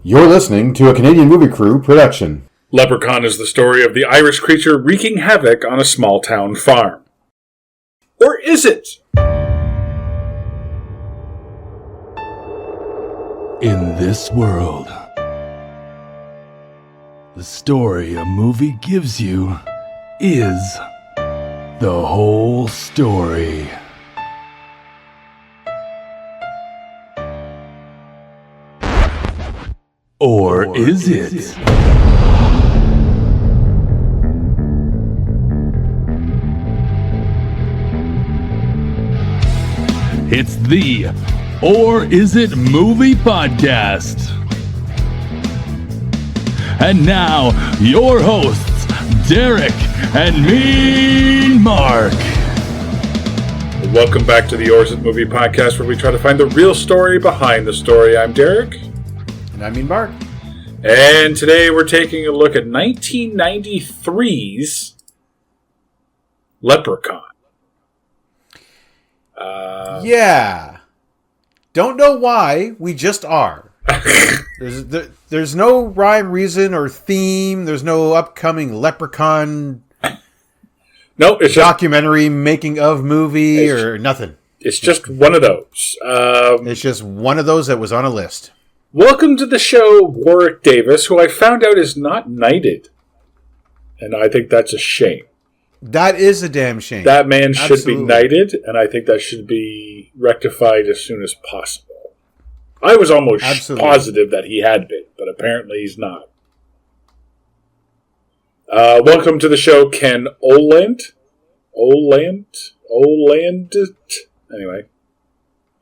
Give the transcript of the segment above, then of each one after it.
You're listening to a Canadian Movie Crew production. Leprechaun is the story of the Irish creature wreaking havoc on a small town farm. Or is it? In this world, the story a movie gives you is the whole story. Or is it? It's the Or Is It Movie Podcast. And now, your hosts, Derek and Mean Mark. Welcome back to the Or Is It Movie Podcast, where we try to find the real story behind the story. I'm Derek. And I mean Mark. And today we're taking a look at 1993's Leprechaun. Yeah. Don't know why, we just are. There's no rhyme, reason, or theme. There's no upcoming Leprechaun It's documentary making of movie or nothing. It's just one of those. It's just one of those that was on a list. Welcome to the show, Warwick Davis, who I found out is not knighted. And I think that's a shame. That is a damn shame. That man should be knighted, and I think that should be rectified as soon as possible. I was almost positive that he had been, but apparently he's not. Welcome to the show, Ken Oland. Anyway.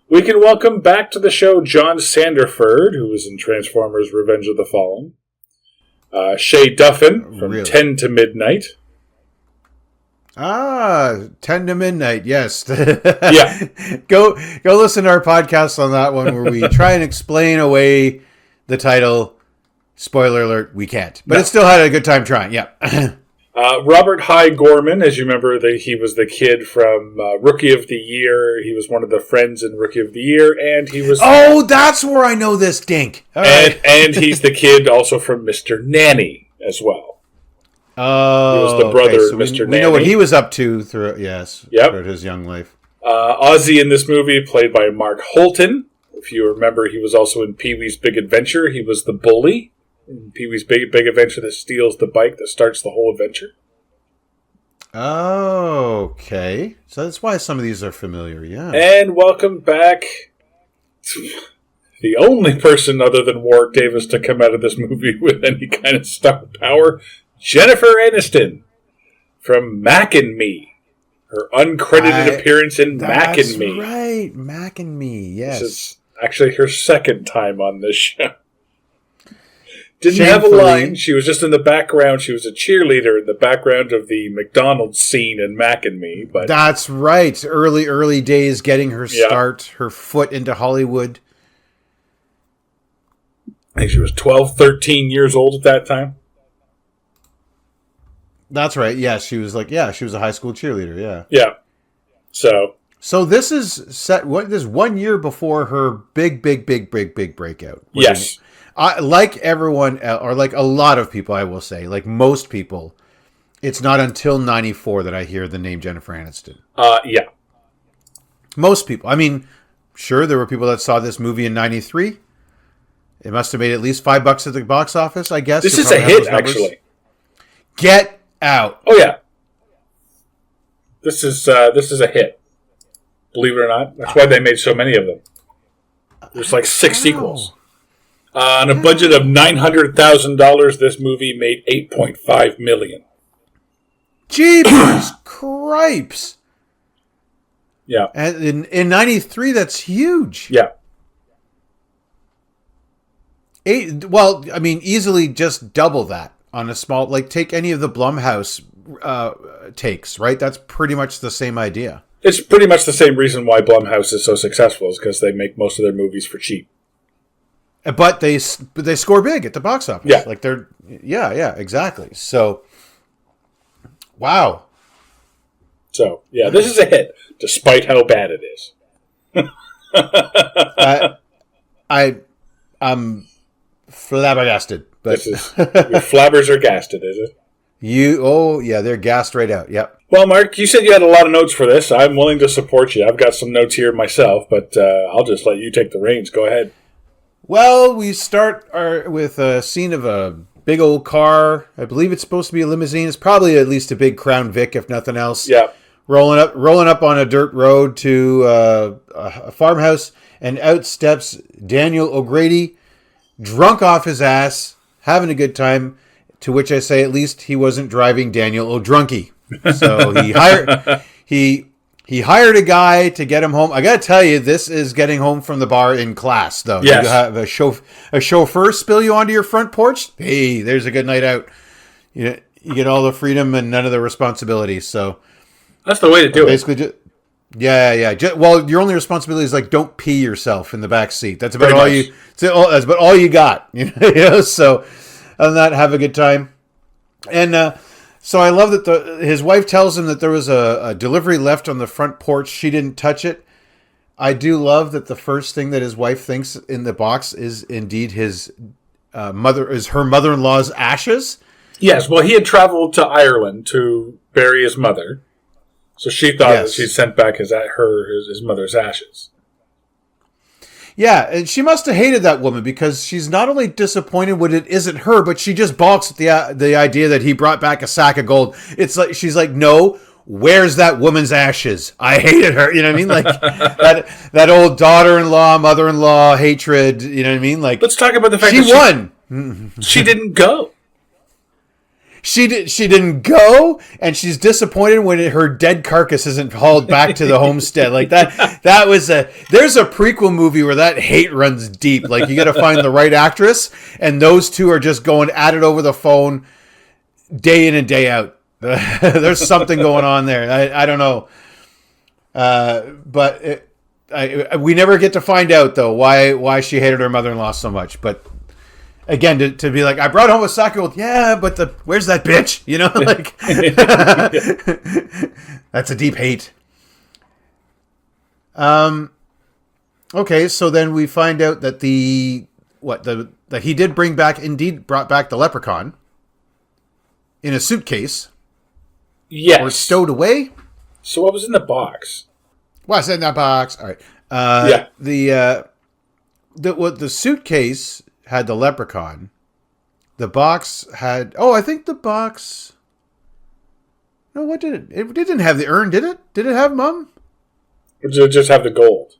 We can welcome back to the show John Sanderford, who was in Transformers Revenge of the Fallen. Shay Duffin from 10 to Midnight. 10 to Midnight, yes. Yeah. Go listen to our podcast on that one where we try and explain away the title. Spoiler alert, we can't. But it still had a good time trying, yeah. Robert High Gorman, as you remember, he was the kid from Rookie of the Year. He was one of the friends in Rookie of the Year, and he was... Oh, that's where I know this dink. And he's the kid also from Mr. Nanny as well. Oh, he was the brother of Mr. Nanny. We know what he was up to throughout his young life. Ozzy in this movie, played by Mark Holton. If you remember, he was also in Pee-wee's Big Adventure. He was the bully in Pee-wee's Big Adventure that steals the bike that starts the whole adventure. Oh, okay. So that's why some of these are familiar, yeah. And welcome back to the only person other than Warwick Davis to come out of this movie with any kind of star power, Jennifer Aniston from Mac and Me. Her uncredited appearance in Mac and Me. That's right, Mac and Me, yes. This is actually her second time on this show. Didn't have a line. She was just in the background. She was a cheerleader in the background of the McDonald's scene in Mac and Me. But that's right. Early days getting her start, her foot into Hollywood. I think she was 12, 13 years old at that time. That's right. Yeah, she was she was a high school cheerleader, yeah. Yeah. So this is set. This 1 year before her big breakout. Yes. Like everyone, or like a lot of people, I will say, like most people, it's not until 94 that I hear the name Jennifer Aniston. Yeah. Most people. I mean, sure, there were people that saw this movie in 93. It must have made at least $5 at the box office, I guess. This is a hit, actually. Get out. Oh, yeah. This is a hit. Believe it or not. That's why they made so many of them. There's like 6 sequels. On a budget of $900,000, this movie made $8.5 million. Jeepers cripes! Yeah, and in '93, that's huge. Yeah. Easily just double that on a small. Like, take any of the Blumhouse takes, right? That's pretty much the same idea. It's pretty much the same reason why Blumhouse is so successful, is because they make most of their movies for cheap. But they score big at the box office. Yeah. Like exactly. So, wow. So, yeah, this is a hit, despite how bad it is. flabbergasted. But Your flabbers are gasted, is it? They're gassed right out. Yep. Well, Mark, you said you had a lot of notes for this. I'm willing to support you. I've got some notes here myself, but I'll just let you take the reins. Go ahead. Well, we start with a scene of a big old car. I believe it's supposed to be a limousine. It's probably at least a big Crown Vic, if nothing else. Yeah. Rolling up on a dirt road to a farmhouse, and out steps Daniel O'Grady, drunk off his ass, having a good time. To which I say, at least he wasn't driving Daniel O'Drunky. So he hired a guy to get him home. I got to tell you, this is getting home from the bar in class, though. Yes. You have a chauffeur spill you onto your front porch. Hey, there's a good night out. You get all the freedom and none of the responsibilities. So that's the way to do it. Basically, yeah. Well, your only responsibility is like don't pee yourself in the back seat. That's about all you. That's about all you got. So other than that, have a good time. And so I love that his wife tells him that there was a delivery left on the front porch. She didn't touch it. I do love that the first thing that his wife thinks in the box is indeed her mother-in-law's ashes. Yes, well, he had traveled to Ireland to bury his mother, so she thought that she sent back his mother's ashes. Yeah, and she must have hated that woman because she's not only disappointed when it isn't her, but she just balks at the idea that he brought back a sack of gold. It's like she's like, no, where's that woman's ashes? I hated her. You know what I mean? Like that old daughter-in-law, mother-in-law hatred. You know what I mean? Like, let's talk about the fact she that won. She didn't go. She didn't go, and she's disappointed when her dead carcass isn't hauled back to the homestead. Like there's a prequel movie where that hate runs deep. Like you got to find the right actress, and those two are just going at it over the phone day in and day out. There's something going on there. I don't know, but we never get to find out though why she hated her mother-in-law so much, but. Again, to be like, I brought home a sack of gold. Yeah, but where's that bitch? You know, like that's a deep hate. Okay, so then we find out that that he did brought back the leprechaun in a suitcase. Yes, or stowed away. So what was in the box? What's in that box? All right. The suitcase had the leprechaun. The box had... Oh, I think the box... No, what did it... It didn't have the urn, did it? Did it have Mum? Or did it just have the gold?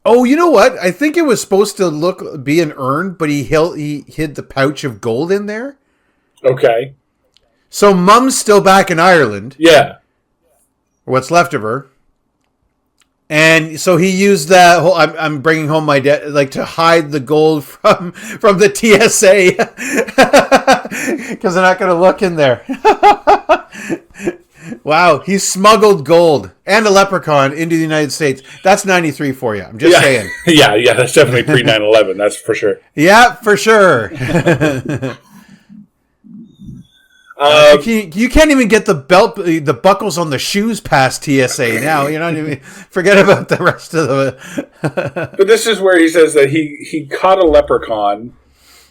Oh, you know what? I think it was supposed to be an urn, but he hid the pouch of gold in there. Okay. So Mum's still back in Ireland. Yeah. Or what's left of her. And so he used that whole, I'm bringing home my debt, like to hide the gold from the TSA because they're not going to look in there. Wow, he smuggled gold and a leprechaun into the United States. That's 93 for you. I'm just saying. Yeah, that's definitely pre 9/11. That's for sure. Yeah, for sure. You can't even get the buckles on the shoes past TSA now. You know what I mean? Forget about the rest of the. But this is where he says that he caught a leprechaun,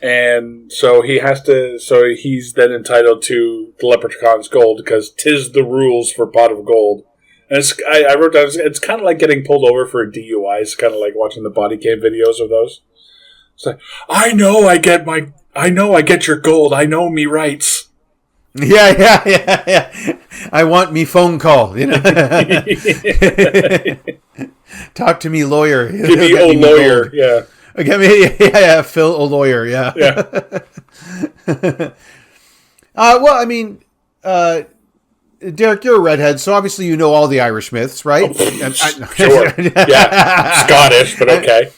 and so he has to. So he's then entitled to the leprechaun's gold because 'tis the rules for pot of gold. And I wrote down. It's kind of like getting pulled over for a DUI. It's kind of like watching the body cam videos of those. It's like I know I get your gold. I know me rights. Yeah. I want me phone call. You know, talk to me, lawyer. Give me old lawyer. Gold. Yeah. Get me, yeah. Phil, a lawyer. Yeah. Well, I mean, Derek, you're a redhead, so obviously you know all the Irish myths, right? Oh, sure. Yeah. Scottish, but okay.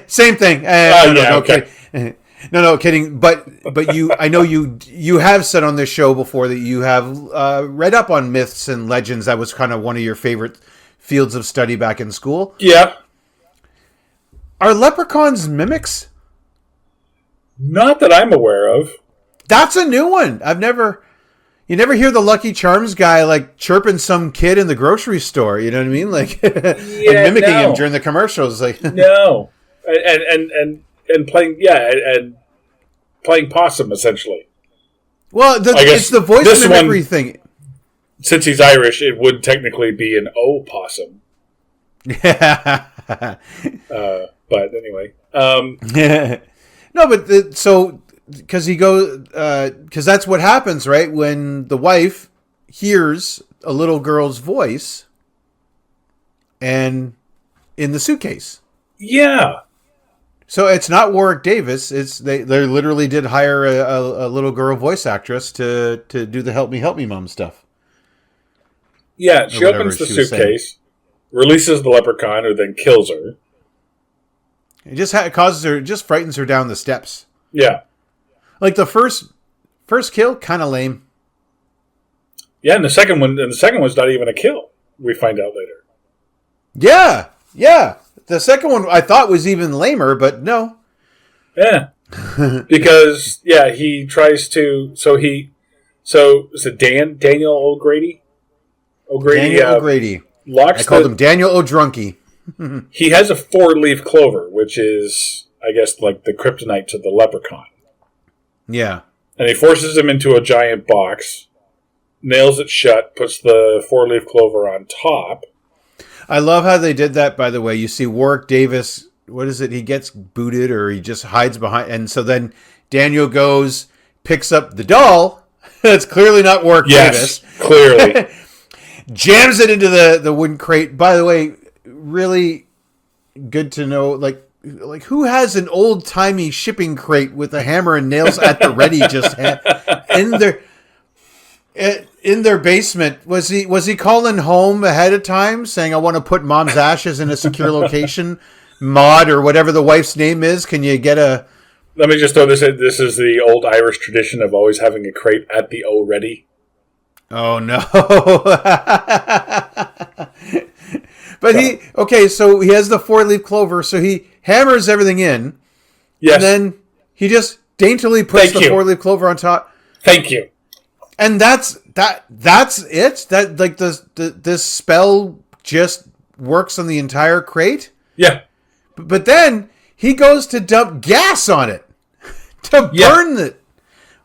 Same thing. Okay. No, kidding. But I know you have said on this show before that you have read up on myths and legends. That was kind of one of your favorite fields of study back in school. Yeah. Are leprechauns mimics? Not that I'm aware of. That's a new one. I've never... You never hear the Lucky Charms guy like chirping some kid in the grocery store. You know what I mean? Like, like mimicking him during the commercials. Like, no, and playing and playing possum essentially. Well, it's the voice mimicry thing. Since he's Irish, it would technically be an opossum. Yeah. But anyway. No, but because he goes, because that's what happens, right? When the wife hears a little girl's voice, and in the suitcase. Yeah. So it's not Warwick Davis. It's they literally did hire a little girl voice actress to do the help me mom stuff. Yeah, she opens the suitcase, releases the leprechaun, who then kills her. It just frightens her down the steps. Yeah. Like the first kill, kind of lame. Yeah, and the second one's not even a kill. We find out later. Yeah. The second one I thought was even lamer, but no. Yeah. Because he tries to. So is it Daniel O'Grady? Daniel O'Grady. I called him Daniel O'Drunky. He has a 4-leaf clover, which is, I guess, like the kryptonite to the leprechaun. Yeah. And he forces him into a giant box, nails it shut, puts the 4-leaf clover on top. I love how they did that, by the way. You see Warwick Davis, what is it? He gets booted or he just hides behind. And so then Daniel goes, picks up the doll. That's clearly not Warwick Davis. Yes, clearly. Jams it into the wooden crate. By the way, really good to know, like who has an old-timey shipping crate with a hammer and nails at the ready just in their basement? Was he calling home ahead of time saying, I want to put mom's ashes in a secure location? Maud or whatever the wife's name is. Can you get a... Let me just throw this in. This is the old Irish tradition of always having a crate at the O ready. Oh, no. But so he has the 4-leaf clover, so he hammers everything in. Yes. And then he just daintily puts the 4-leaf clover on top. Thank you. And that's it. That like this spell just works on the entire crate. Yeah. But then he goes to dump gas on it to burn it.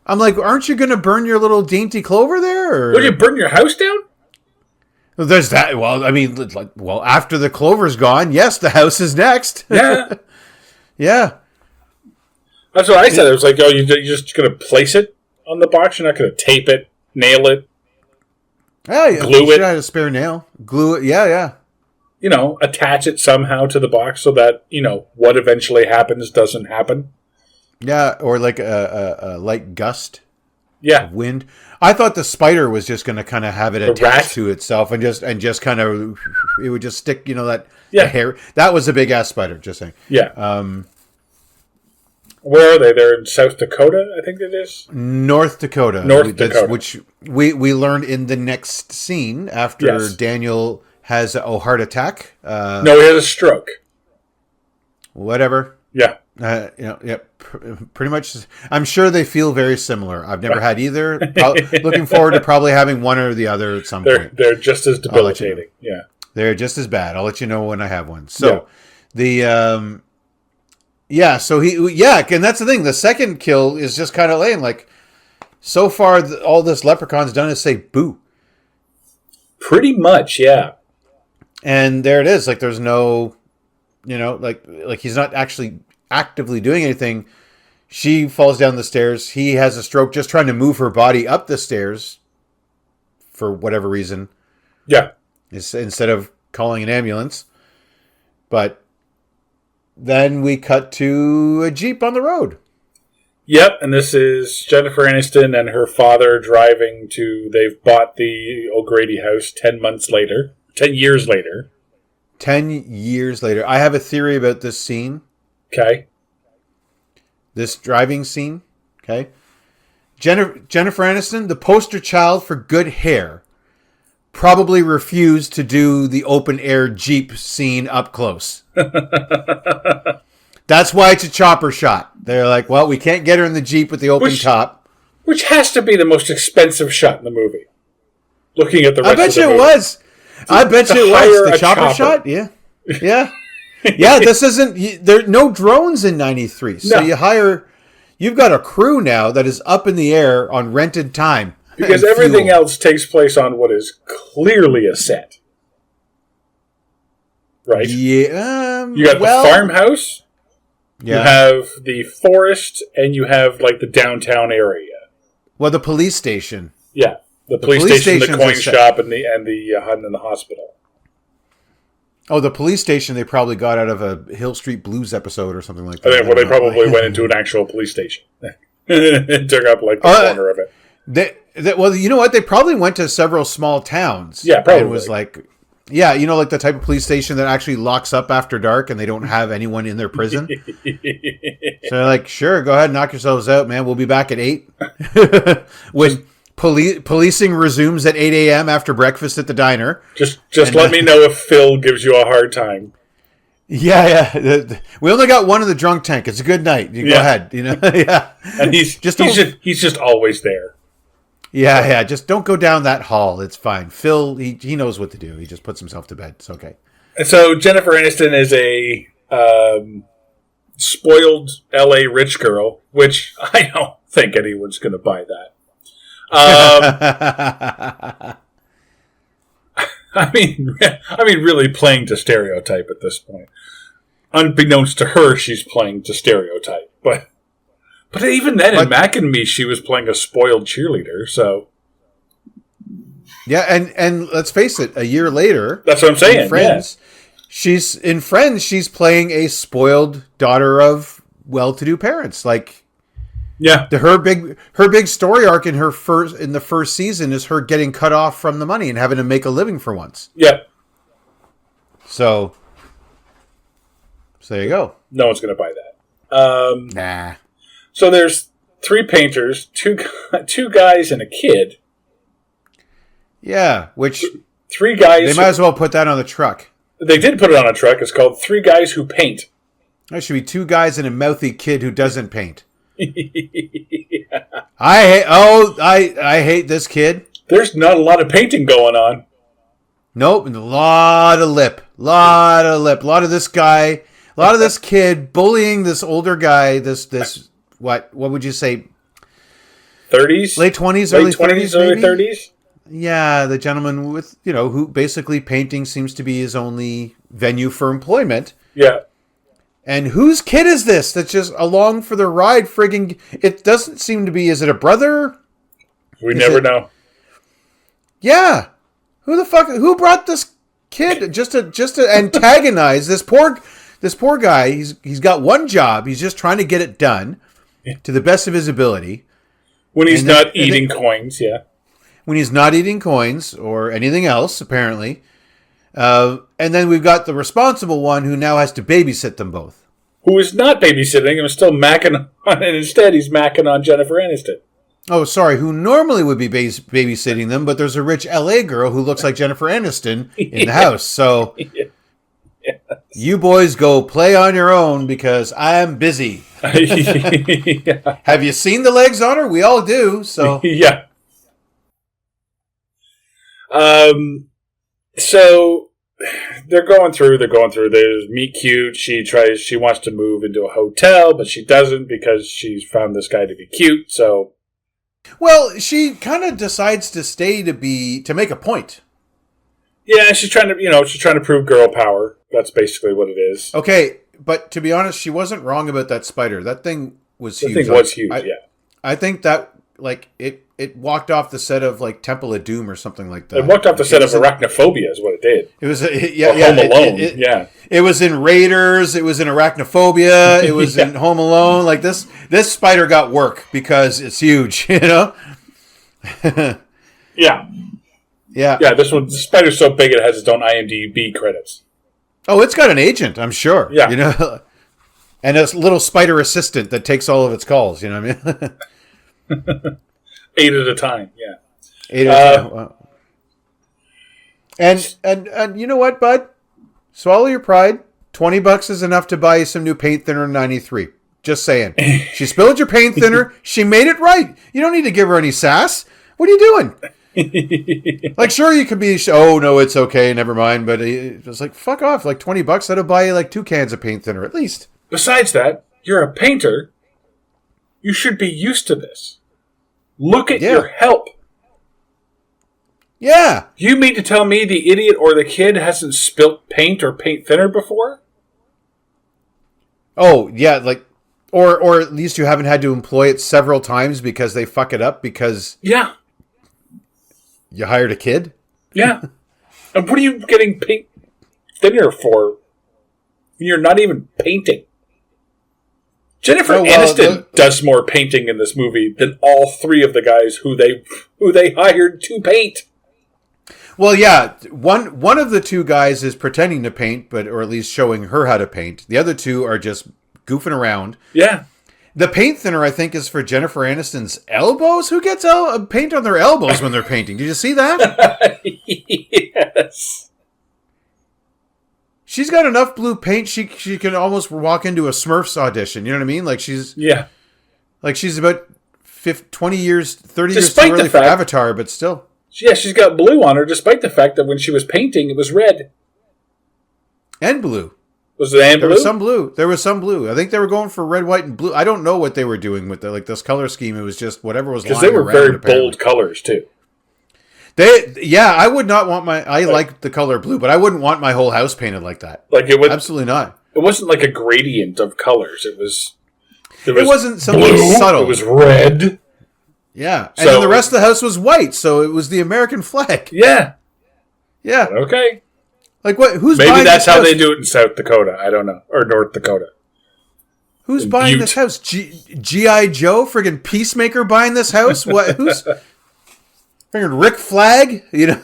I'm like, aren't you going to burn your little dainty clover there? Or? Will you burn your house down? There's that. Well, I mean, after the clover's gone, yes, the house is next. Yeah. Yeah. That's what I said. It was like, you're just going to place it on the box? You're not going to tape it, nail it, glue it? I had a spare nail. Glue it. Yeah. Attach it somehow to the box so that, what eventually happens doesn't happen. Yeah, or like a light gust of wind. I thought the spider was just going to kind of have it attached to itself and just kind of, it would just stick, the hair. That was a big ass spider, just saying. Yeah. Where are they? They're in South Dakota, I think it is. North Dakota. Which we learned in the next scene after Daniel has a heart attack. No, he has a stroke. Whatever. Yeah. Pretty much. I'm sure they feel very similar. I've never had either. Looking forward to probably having one or the other at some point. They're just as debilitating. Yeah. They're just as bad. I'll let you know when I have one. So and that's the thing. The second kill is just kind of lame. Like, so far, all this leprechaun's done is say boo. Pretty much, yeah. And there it is. Like, there's no, like he's not actually actively doing anything. She falls down the stairs. He has a stroke just trying to move her body up the stairs for whatever reason. Yeah. Instead of calling an ambulance. But then we cut to a Jeep on the road. Yep, and this is Jennifer Aniston and her father driving they've bought the O'Grady house 10 years later. 10 years later. I have a theory about this scene. Okay. This driving scene. Okay. Jennifer Aniston, the poster child for good hair, probably refused to do the open air Jeep scene up close. That's why it's a chopper shot. They're like, well, we can't get her in the Jeep with the open top. Which has to be the most expensive shot in the movie. Looking at the rest of the movie. I bet you it was. The chopper shot? Yeah. Yeah. Yeah, this isn't... There are no drones in 93. So you've got a crew now that is up in the air on rented time. Because everything else takes place on what is clearly a set. Right? Yeah. You got the farmhouse. Yeah. You have the forest, and you have like the downtown area. Well, the police station. Yeah. The police station, the coin shop, and the hospital. Oh, the police station they probably got out of a Hill Street Blues episode or something like that. I think, they probably went into an actual police station. and took up like the corner of it. Well, you know what? They probably went to several small towns. Yeah, probably. And was like, yeah, you know, like the type of police station that actually locks up after dark and they don't have anyone in their prison. So they're like, sure, go ahead and knock yourselves out, man. We'll be back at 8. When policing resumes at 8 a.m. after breakfast at the diner. Just let me know if Phil gives you a hard time. Yeah. We only got one in the drunk tank. It's a good night. Go ahead. You know, yeah. And he's just always there. Yeah. Just don't go down that hall. It's fine. Phil, he knows what to do. He just puts himself to bed. It's okay. And so Jennifer Aniston is a spoiled L.A. rich girl, which I don't think anyone's going to buy that. I mean, really playing to stereotype at this point. Unbeknownst to her, she's playing to stereotype. But even then, in Mac and Me, she was playing a spoiled cheerleader. So yeah, and let's face it, a year later, that's what I'm saying. She's playing a spoiled daughter of well-to-do parents. Like, yeah, her big story arc in the first season is her getting cut off from the money and having to make a living for once. Yeah. So there you go. No one's going to buy that. Nah. So there's 3 painters, two guys and a kid. Yeah, which 3 guys. They might as well put that on the truck. They did put it on a truck. It's called 3 Guys Who Paint. There should be 2 guys and a mouthy kid who doesn't paint. Yeah. I hate this kid. There's not a lot of painting going on. Nope, and a lot of lip. A lot of this guy, a lot of this kid bullying this older guy, this what would you say? 30s? Late 20s, early 30s, early 30s? Yeah, the gentleman with, who basically painting seems to be his only venue for employment. Yeah. And whose kid is this that's just along for the ride? Friggin', it doesn't seem to be. Is it a brother? We never know. Yeah, who brought this kid just to antagonize this poor guy? He's got one job. He's just trying to get it done to the best of his ability. When he's not eating coins, yeah. When he's not eating coins or anything else, apparently. And then we've got the responsible one who now has to babysit them both. Who is not babysitting and is still macking on, and instead he's macking on Jennifer Aniston. Oh, sorry, who normally would be babysitting them, but there's a rich L.A. girl who looks like Jennifer Aniston in the house. So yes. You boys go play on your own because I'm busy. Yeah. Have you seen the legs on her? We all do, so. Yeah. So they're going through. There's meet cute. She wants to move into a hotel, but she doesn't because she's found this guy to be cute. So, well, she kind of decides to stay to make a point. Yeah, she's trying to prove girl power. That's basically what it is. Okay, but to be honest, she wasn't wrong about that spider. That thing was huge. That thing was huge. Yeah. I think that it walked off the set of Temple of Doom or something like that. It walked off the set of Arachnophobia is what it did. It was Home Alone. Yeah. It was in Raiders. It was in Arachnophobia. It was in Home Alone. Like this spider got work because it's huge. Yeah. Yeah. Yeah. This spider's so big it has its own IMDb credits. Oh, it's got an agent, I'm sure. Yeah. And a little spider assistant that takes all of its calls. You know what I mean? 8 at a time, yeah. 8 at a time. Wow. And you know what, bud? Swallow your pride. $20 is enough to buy you some new paint thinner in 93. Just saying. She spilled your paint thinner. She made it right. You don't need to give her any sass. What are you doing? Like, sure, you could be, oh, no, it's okay, never mind. But it was like, fuck off. Like, $20, that'll buy you like 2 cans of paint thinner at least. Besides that, you're a painter. You should be used to this. Look at your help. Yeah. You mean to tell me the idiot or the kid hasn't spilt paint or paint thinner before? Oh, yeah, like, or at least you haven't had to employ it several times because they fuck it up because... Yeah. You hired a kid? Yeah. And what are you getting paint thinner for when you're not even painting? Jennifer Aniston does more painting in this movie than all 3 of the guys who they hired to paint. Well, yeah, one of the 2 guys is pretending to paint, or at least showing her how to paint. The other 2 are just goofing around. Yeah. The paint thinner, I think, is for Jennifer Aniston's elbows. Who gets paint on their elbows when they're painting? Did you see that? Yes. She's got enough blue paint, she can almost walk into a Smurfs audition. You know what I mean? Like she's about 20 years, 30 years too early for Avatar, but still. Yeah, she's got blue on her, despite the fact that when she was painting, it was red. And blue. Was it and blue? There was some blue. I think they were going for red, white, and blue. I don't know what they were doing with this color scheme. It was just whatever was lying around. Because they were very bold colors, too. I would not want I like the color blue, but I wouldn't want my whole house painted like that. Absolutely not. It wasn't like a gradient of colors. It wasn't something blue, subtle. It was red. Yeah. And then the rest of the house was white, so it was the American flag. Yeah. Yeah. Okay. Like what? Maybe that's how they do it in South Dakota. I don't know. Or North Dakota. Who's buying this house? G.I. Joe? Friggin' Peacemaker buying this house? What? Who's... Friggin' Rick Flag? You know?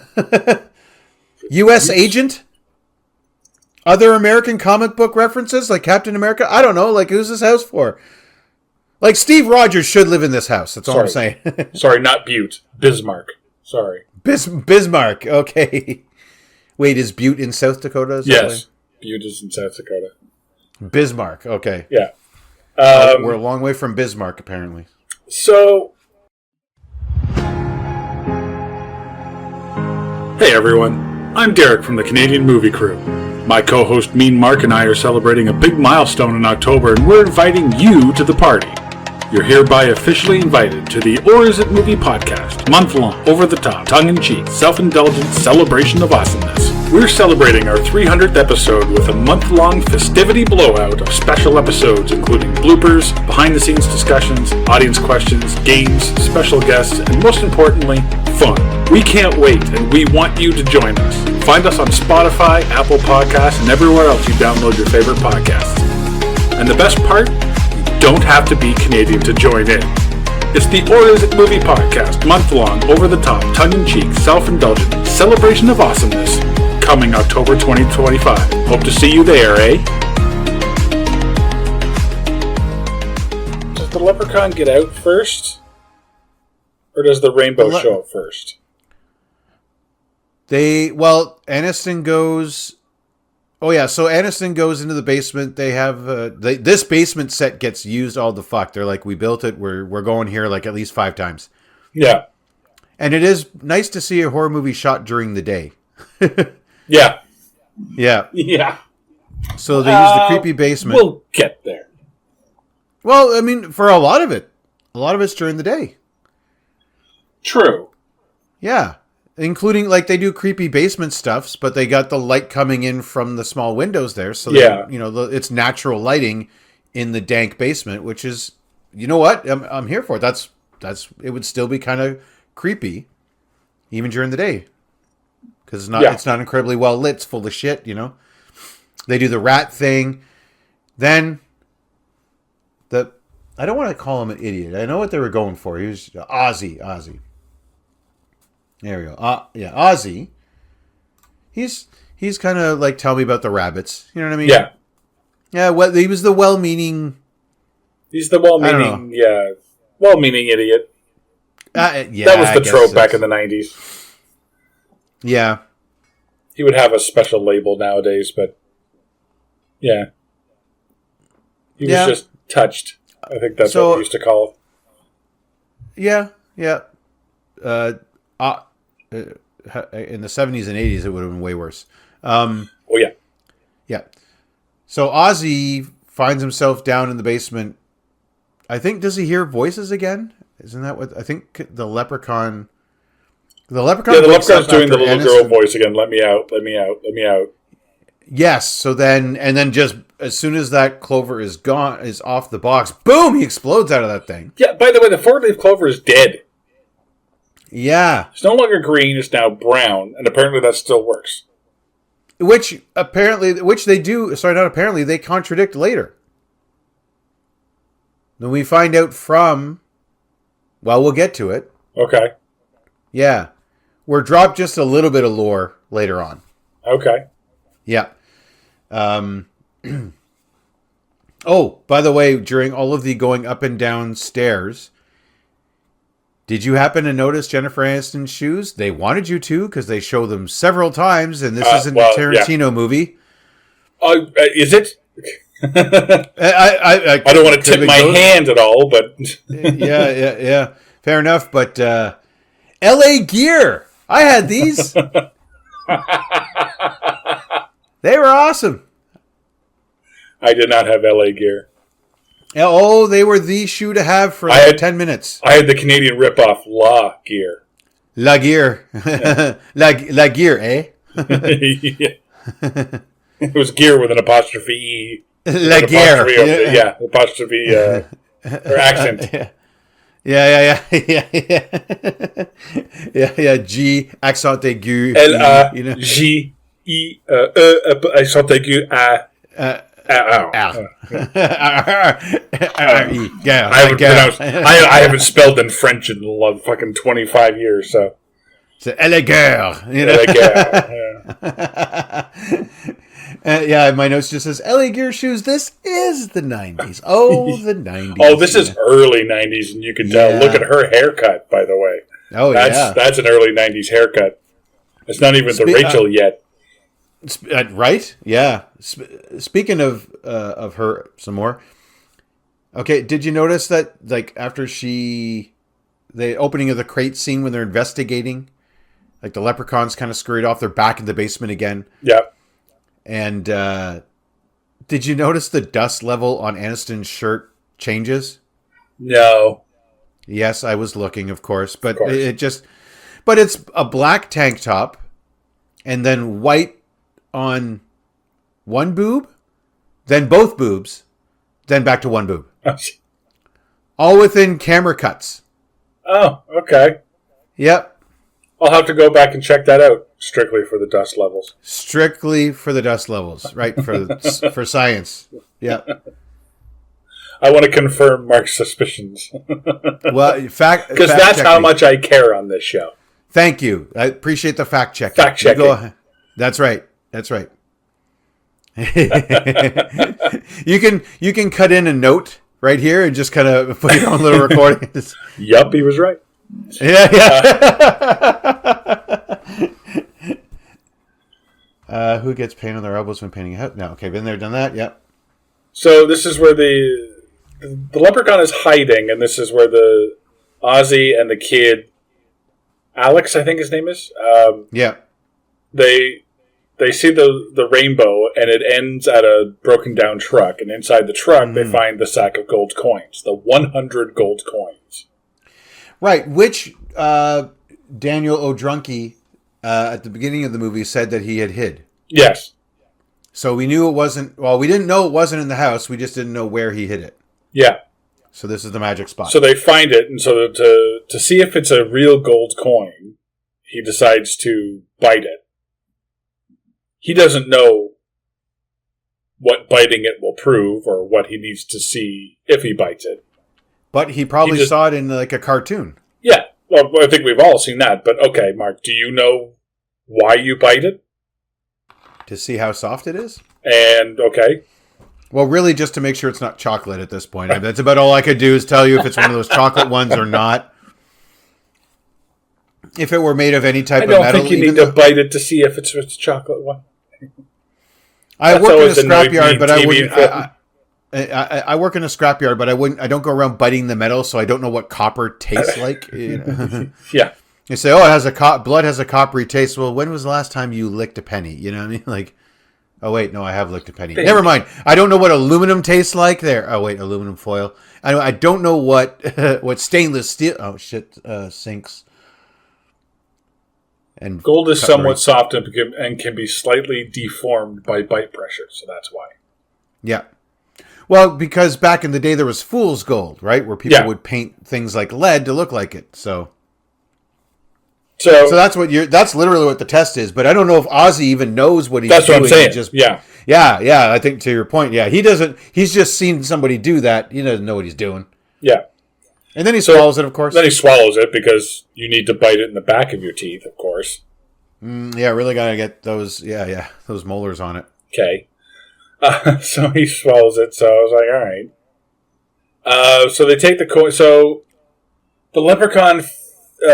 U.S. Agent? Other American comic book references? Like Captain America? I don't know. Like, who's this house for? Like, Steve Rogers should live in this house. That's all I'm saying. Sorry, not Butte. Bismarck. Sorry. Bismarck. Okay. Wait, is Butte in South Dakota? Yes. Butte is in South Dakota. Bismarck. Okay. Yeah. We're a long way from Bismarck, apparently. So... Hey, everyone. I'm Derek from the Canadian Movie Crew. My co-host Mean Mark and I are celebrating a big milestone in October, and we're inviting you to the party. You're hereby officially invited to the Or Is It Movie Podcast, month-long, over-the-top, tongue-in-cheek, self-indulgent celebration of awesomeness. We're celebrating our 300th episode with a month-long festivity blowout of special episodes including bloopers, behind-the-scenes discussions, audience questions, games, special guests, and most importantly, fun. We can't wait, and we want you to join us. Find us on Spotify, Apple Podcasts, and everywhere else you download your favorite podcasts. And the best part? Don't have to be Canadian to join in. It's the Or Is It Movie Podcast, month-long, over-the-top, tongue-in-cheek, self-indulgent celebration of awesomeness, coming October 2025. Hope to see you there, eh? Does the Leprechaun get out first? Or does the rainbow show up first? Aniston goes... Oh, yeah, so Aniston goes into the basement. They have... this basement set gets used all the fuck. They're like, we built it. We're going here like at least 5 times. Yeah. And it is nice to see a horror movie shot during the day. Yeah. Yeah. Yeah. So they use the creepy basement. We'll get there. Well, I mean, for a lot of it's during the day. True. Yeah. Including, like, they do creepy basement stuffs, but they got the light coming in from the small windows there. So, it's natural lighting in the dank basement, which is, you know what? I'm here for it. That's it would still be kind of creepy, even during the day. Because it's not incredibly well lit. It's full of shit, you know? They do the rat thing. Then, I don't want to call him an idiot. I know what they were going for. He was Ozzy. There we go. Ozzy. He's kind of like, tell me about the rabbits. You know what I mean? Yeah. Yeah, well, he was the well-meaning... He's the well-meaning idiot. Yeah, that was the trope back in the 90s. Yeah. He would have a special label nowadays, but... Yeah. He was just touched. I think that's what we used to call it. Yeah. In the 70s and 80s, it would have been way worse. Oh, yeah. Yeah. So Ozzy finds himself down in the basement. I think, does he hear voices again? Isn't that what, I think the Leprechaun... The Leprechaun's doing the little girl voice again. Let me out, let me out, let me out. Yes. So then, and then just as soon as that clover is gone, is off the box, boom, he explodes out of that thing. Yeah, by the way, the four-leaf clover is dead. Yeah. It's no longer green, it's now brown, and apparently that still works. Which they do, sorry, not apparently, they contradict later. Then we find out from, well, we'll get to it. Okay. Yeah. We're dropped just a little bit of lore later on. Okay. Yeah. Oh, by the way, during all of the going up and down stairs, did you happen to notice Jennifer Aniston's shoes? They wanted you to because they show them several times, and this isn't a Tarantino movie. Is it? I don't want to tip my hand at all, but... yeah. Fair enough, but LA Gear. I had these. They were awesome. I did not have LA Gear. Oh, they were the shoe to have for 10 minutes. I had the Canadian ripoff La Gear. La Gear. La Gear, eh? Yeah. It was gear with an apostrophe E. La Gear. Yeah, apostrophe or accent. Yeah. G, accent aigu. L-A-G-E-E, accent aigu, A. I haven't spelled in French in fucking 25 years, so. C'est élégant, you know. Yeah, my notes just says LA Gear shoes. This is the 90s. Oh, the 90s. Oh, this is early 90s, and you can tell. Yeah. Look at her haircut, by the way. Oh, that's an early 90s haircut. It's not even the Rachel yet. Right? Yeah. Speaking of her some more. Okay, did you notice that, like, after the opening of the crate scene when they're investigating, like the leprechauns kind of scurried off, they're back in the basement again. Yeah. And did you notice the dust level on Aniston's shirt changes? No. Yes, I was looking, of course, but but it's a black tank top and then white on one boob, then both boobs, then back to one boob. All within camera cuts. Oh, okay. Yep. I'll have to go back and check that out. Strictly for the dust levels. Strictly for the dust levels, right? For science. Yeah. I want to confirm Mark's suspicions. Well, because that's how much I care on this show. Thank you. I appreciate the fact check. Fact checking. That's right. You can cut in a note right here and just kind of put your own little recording. Yup, he was right. Who gets pain on their elbows when painting a house? No, okay, been there, done that. Yep. So this is where the leprechaun is hiding, and this is where the Ozzy and the kid, Alex, I think his name is. Yeah. They see the rainbow, and it ends at a broken down truck, and inside the truck they find the sack of gold coins, the 100 gold coins. Right, which Daniel O'Drunky at the beginning of the movie said that he had hid. Yes. So we knew it wasn't... Well, we didn't know it wasn't in the house. We just didn't know where he hid it. Yeah. So this is the magic spot. So they find it, and so to see if it's a real gold coin, he decides to bite it. He doesn't know what biting it will prove or what he needs to see if he bites it. But he probably saw it in like a cartoon. Yeah. Well, I think we've all seen that. But okay, Mark, do you know why you bite it? To see how soft it is? And, okay. Well, really just to make sure it's not chocolate at this point. That's about all I could do is tell you if it's one of those chocolate ones or not. If it were made of any type of metal. I don't think you need to bite it to see if it's a chocolate one. I work in a scrapyard, but I wouldn't... I work in a scrapyard, but I don't go around biting the metal, so I don't know what copper tastes like. Yeah. You say, oh, it has blood has a coppery taste. Well, when was the last time you licked a penny? You know what I mean? Like, oh wait, no, I have licked a penny. Never mind. I don't know what aluminum tastes like there. Oh wait, aluminum foil. I don't know what what stainless steel. Oh shit, sinks. And gold is cutlery. somewhat soft and can be slightly deformed by bite pressure, so that's why. Yeah. Well, because back in the day there was fool's gold, right? Where people would paint things like lead to look like it. So that's that's literally what the test is. But I don't know if Ozzy even knows what he's doing. That's what I'm saying. Yeah. I think to your point, he doesn't. He's just seen somebody do that. He doesn't know what he's doing. Yeah. And then he swallows it, of course. Then he swallows it because you need to bite it in the back of your teeth, of course. Really gotta get those. Those molars on it. Okay. So he swallows it. So I was like, all right. So they take the coin. So the leprechaun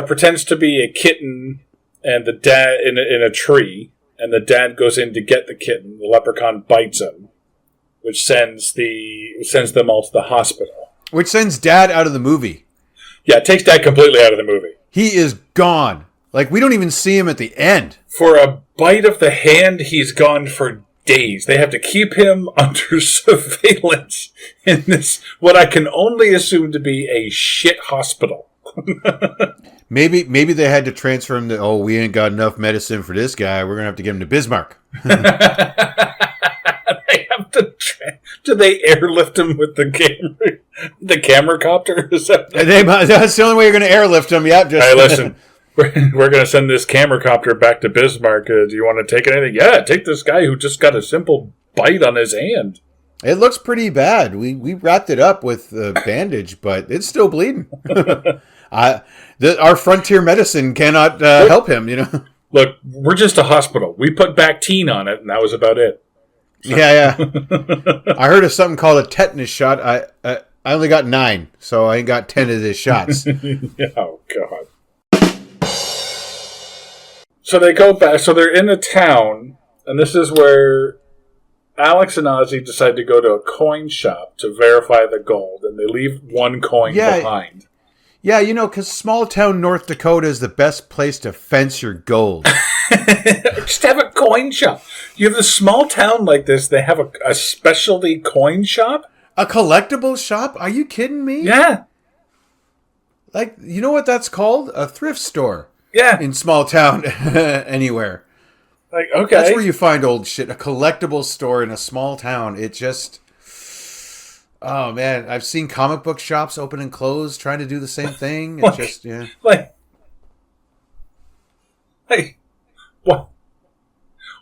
pretends to be a kitten, and the dad in a tree, and the dad goes in to get the kitten. The leprechaun bites him, which sends them all to the hospital. Which sends Dad out of the movie. Yeah, it takes Dad completely out of the movie. He is gone. Like, we don't even see him at the end. For a bite of the hand, he's gone for days. They have to keep him under surveillance in this, what I can only assume to be a shit hospital. Maybe they had to transfer him to, we ain't got enough medicine for this guy. We're going to have to give him to Bismarck. They have to do they airlift him with the camera copter? That's the only way you're going to airlift him. Yep. Hey, listen, we're going to send this camera copter back to Bismarck. Do you want to take anything? Yeah, take this guy who just got a simple bite on his hand. It looks pretty bad. We wrapped it up with a bandage, but it's still bleeding. Our frontier medicine cannot help him, Look, we're just a hospital. We put Bactine on it, and that was about it. Yeah. I heard of something called a tetanus shot. I only got 9, so I ain't got 10 of these shots. Oh, God. So they go back. So they're in a town, and this is where Alex and Ozzy decide to go to a coin shop to verify the gold, and they leave one coin behind. Yeah, because small town North Dakota is the best place to fence your gold. Just have a coin shop. You have a small town like this, they have a specialty coin shop? A collectible shop? Are you kidding me? Yeah. Like, you know what that's called? A thrift store. Yeah. In small town anywhere. Like, okay. That's where you find old shit. A collectible store in a small town. It just... Oh, man. I've seen comic book shops open and close trying to do the same thing. It's just, yeah.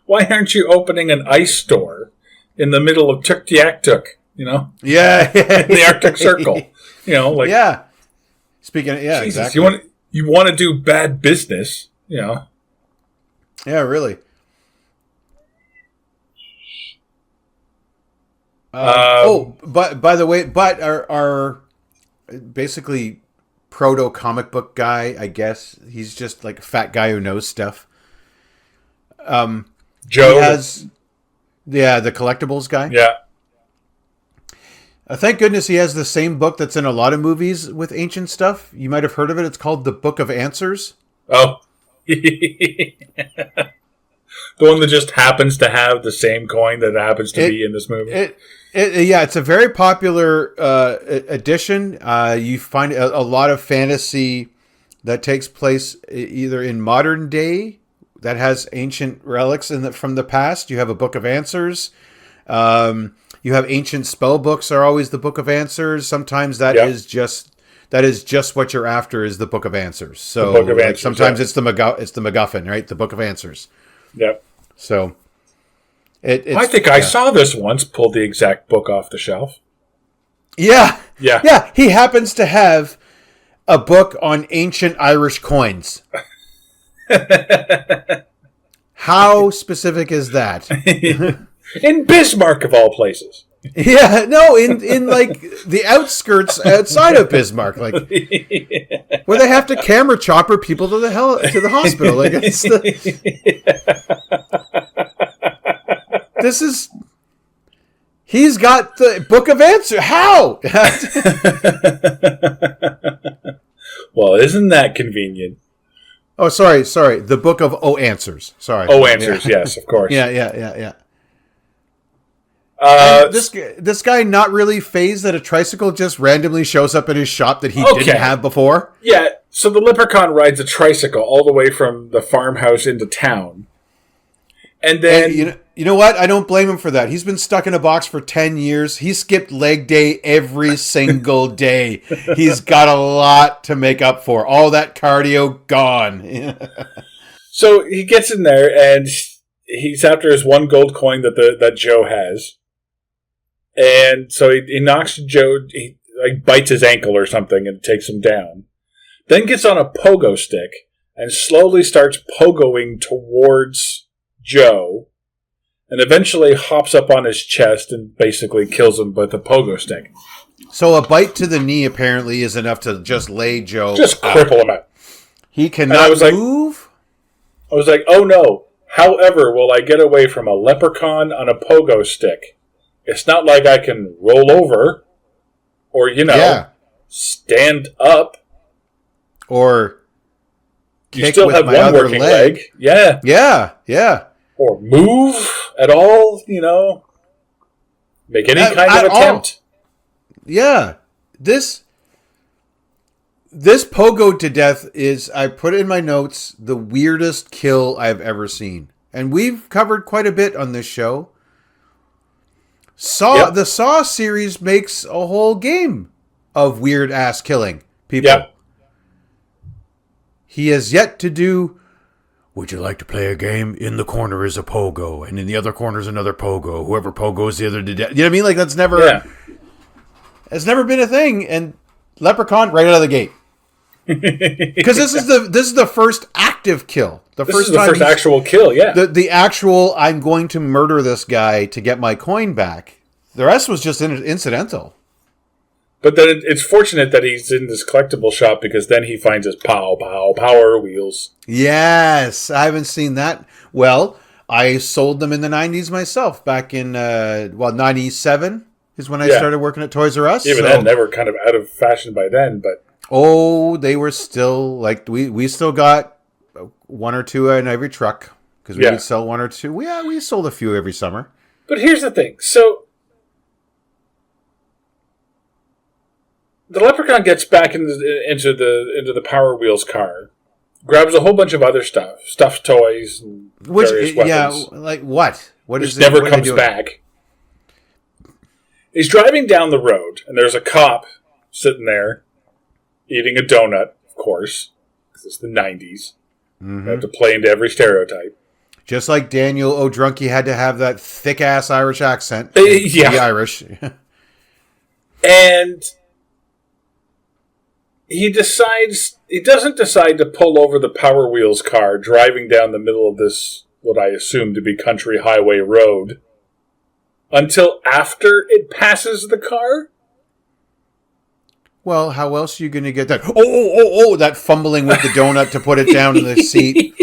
Why aren't you opening an ice store in the middle of Tuktoyaktuk, Yeah. In the Arctic Circle. Yeah. Speaking of, yeah, Jesus, exactly. You want to do bad business, Yeah, really. But by the way, our basically proto comic book guy, I guess he's just like a fat guy who knows stuff. Joe has, the collectibles guy. Yeah. Thank goodness he has the same book that's in a lot of movies with ancient stuff. You might have heard of it. It's called The Book of Answers. Oh. The one that just happens to have the same coin that happens to be in this movie. It's a very popular edition. You find a lot of fantasy that takes place either in modern day that has ancient relics from the past. You have a Book of Answers. You have ancient spell books are always the Book of Answers. Sometimes that is just what you're after is the Book of Answers. So the Book of Answers, sometimes it's the MacGuffin, right? The Book of Answers. Yep. So I think I saw this once. Pulled the exact book off the shelf. Yeah. He happens to have a book on ancient Irish coins. How specific is that? In Bismarck, of all places. Yeah, no, in like the outskirts outside of Bismarck, like where they have to camera chopper people to the hospital. Like He's got the Book of Answers. How? Well, isn't that convenient? Oh, sorry. The Book of Answers. Sorry. Answers, yes, of course. Yeah. This guy not really phased that a tricycle just randomly shows up in his shop that he didn't have before? Yeah, so the Leprechaun rides a tricycle all the way from the farmhouse into town. And then... And you know what? I don't blame him for that. He's been stuck in a box for 10 years. He skipped leg day every single day. He's got a lot to make up for. All that cardio gone. So he gets in there and he's after his one gold coin that Joe has. And so he knocks Joe, he bites his ankle or something and takes him down. Then gets on a pogo stick and slowly starts pogoing towards Joe. And eventually hops up on his chest and basically kills him with a pogo stick. So a bite to the knee apparently is enough to just lay Joe Just cripple him out. He cannot move? I was like, oh no. However, will I get away from a leprechaun on a pogo stick? It's not like I can roll over or, stand up. Or you still have one working leg. Yeah. Yeah. Or move at all, Make any kind of attempt. Yeah. This pogo to death is, I put it in my notes, the weirdest kill I've ever seen. And we've covered quite a bit on this show. The Saw series makes a whole game of weird ass killing people. Yeah. He has yet to do, would you like to play a game? In the corner is a pogo, and in the other corner is another pogo. Whoever pogos the other to death. You know what I mean? Like, that's never... It's never been a thing. And Leprechaun, right out of the gate. Because this is the first active kill. This is the first actual kill, yeah. The actual, I'm going to murder this guy to get my coin back. The rest was just incidental. But then it's fortunate that he's in this collectible shop because then he finds his power wheels. Yes, I haven't seen that. Well, I sold them in the 90s myself. Back in, 97 is when I started working at Toys R Us. Even then, they were kind of out of fashion by then, but... Oh, they were still, like, we still got one or two in every truck. Because we would sell one or two. We sold a few every summer. But here's the thing. So... the Leprechaun gets back into the Power Wheels car, grabs a whole bunch of other stuff, stuffed toys, and various weapons. Yeah, like what? Which never comes back. He's driving down the road, and there's a cop sitting there eating a donut, of course, because it's the 90s. Mm-hmm. You have to play into every stereotype. Just like Daniel O'Drunky had to have that thick-ass Irish accent. Yeah. The Irish. And... he doesn't decide to pull over the Power Wheels car driving down the middle of this, what I assume to be country highway road, until after it passes the car? Well, how else are you going to get that? Oh, that fumbling with the donut to put it down in the seat.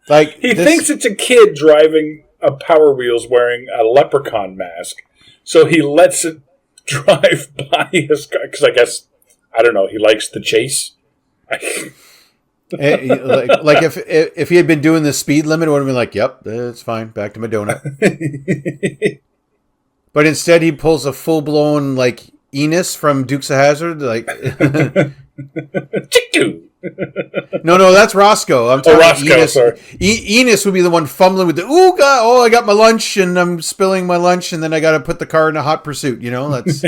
Like he thinks it's a kid driving a Power Wheels wearing a leprechaun mask, so he lets it drive by his car, because I guess, I don't know, he likes the chase. Like if he had been doing the speed limit, it would have been like, yep, that's fine, back to my donut. But instead he pulls a full-blown, like, Enos from Dukes of Hazzard, like... Chick-doo! No, that's Roscoe. I'm talking Roscoe, Enos. sorry. Enos would be the one fumbling with the, I got my lunch and I'm spilling my lunch and then I got to put the car in a hot pursuit. That's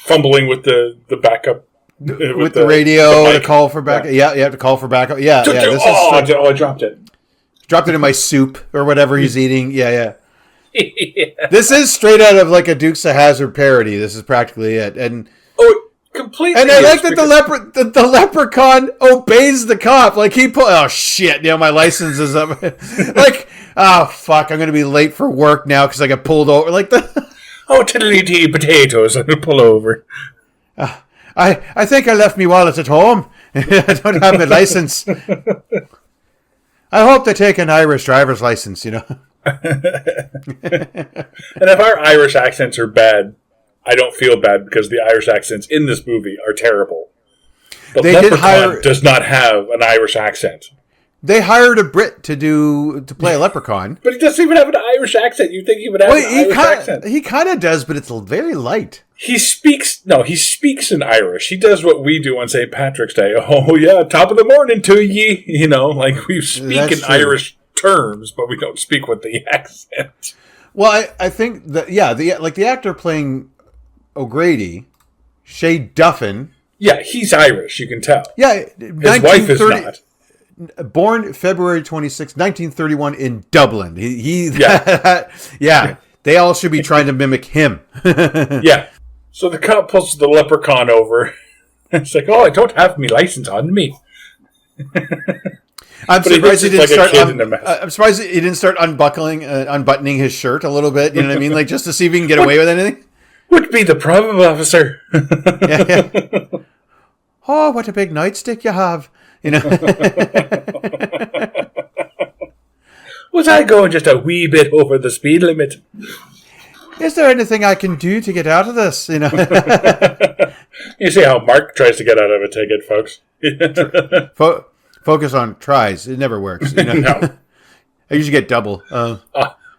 fumbling with the backup. With the radio to call for backup. Yeah, you have to call for backup. Yeah. I dropped it. Dropped it in my soup or whatever he's eating. Yeah. This is straight out of like a Dukes of Hazzard parody. This is practically it. And completely. And I like that the leprechaun obeys the cop. Like oh shit, my license is up. Like, oh fuck, I'm gonna be late for work now because I got pulled over. Like tiddly-dee potatoes, I'm gonna pull over. I think I left my wallet at home. I don't have my license. I hope they take an Irish driver's license. And if our Irish accents are bad, I don't feel bad because the Irish accents in this movie are terrible. But Leprechaun does not have an Irish accent. They hired a Brit to play a leprechaun. But he doesn't even have an Irish accent. You'd think he would have an Irish accent. He kind of does, but it's very light. He speaks in Irish. He does what we do on St. Patrick's Day. Oh, yeah, top of the morning to ye. You know, like we speak in Irish terms, but we don't speak with the accent. Well, I think that, the actor playing O'Grady, Shay Duffin. Yeah, he's Irish, you can tell. Yeah. His wife is not. Born February 26, 1931 in Dublin. Yeah. Yeah. They all should be trying to mimic him. Yeah. So the cop pulls the leprechaun over. It's like, oh, I don't have my license on me. I'm surprised he didn't I'm surprised he didn't start unbuttoning his shirt a little bit. You know what I mean? Like just to see if he can get away with anything. Would be the problem, officer. Yeah. Oh, what a big nightstick you have. You know. Was I going just a wee bit over the speed limit? Is there anything I can do to get out of this? You know. You see how Mark tries to get out of a ticket, folks. Focus on tries. It never works. You know? No. I usually get double.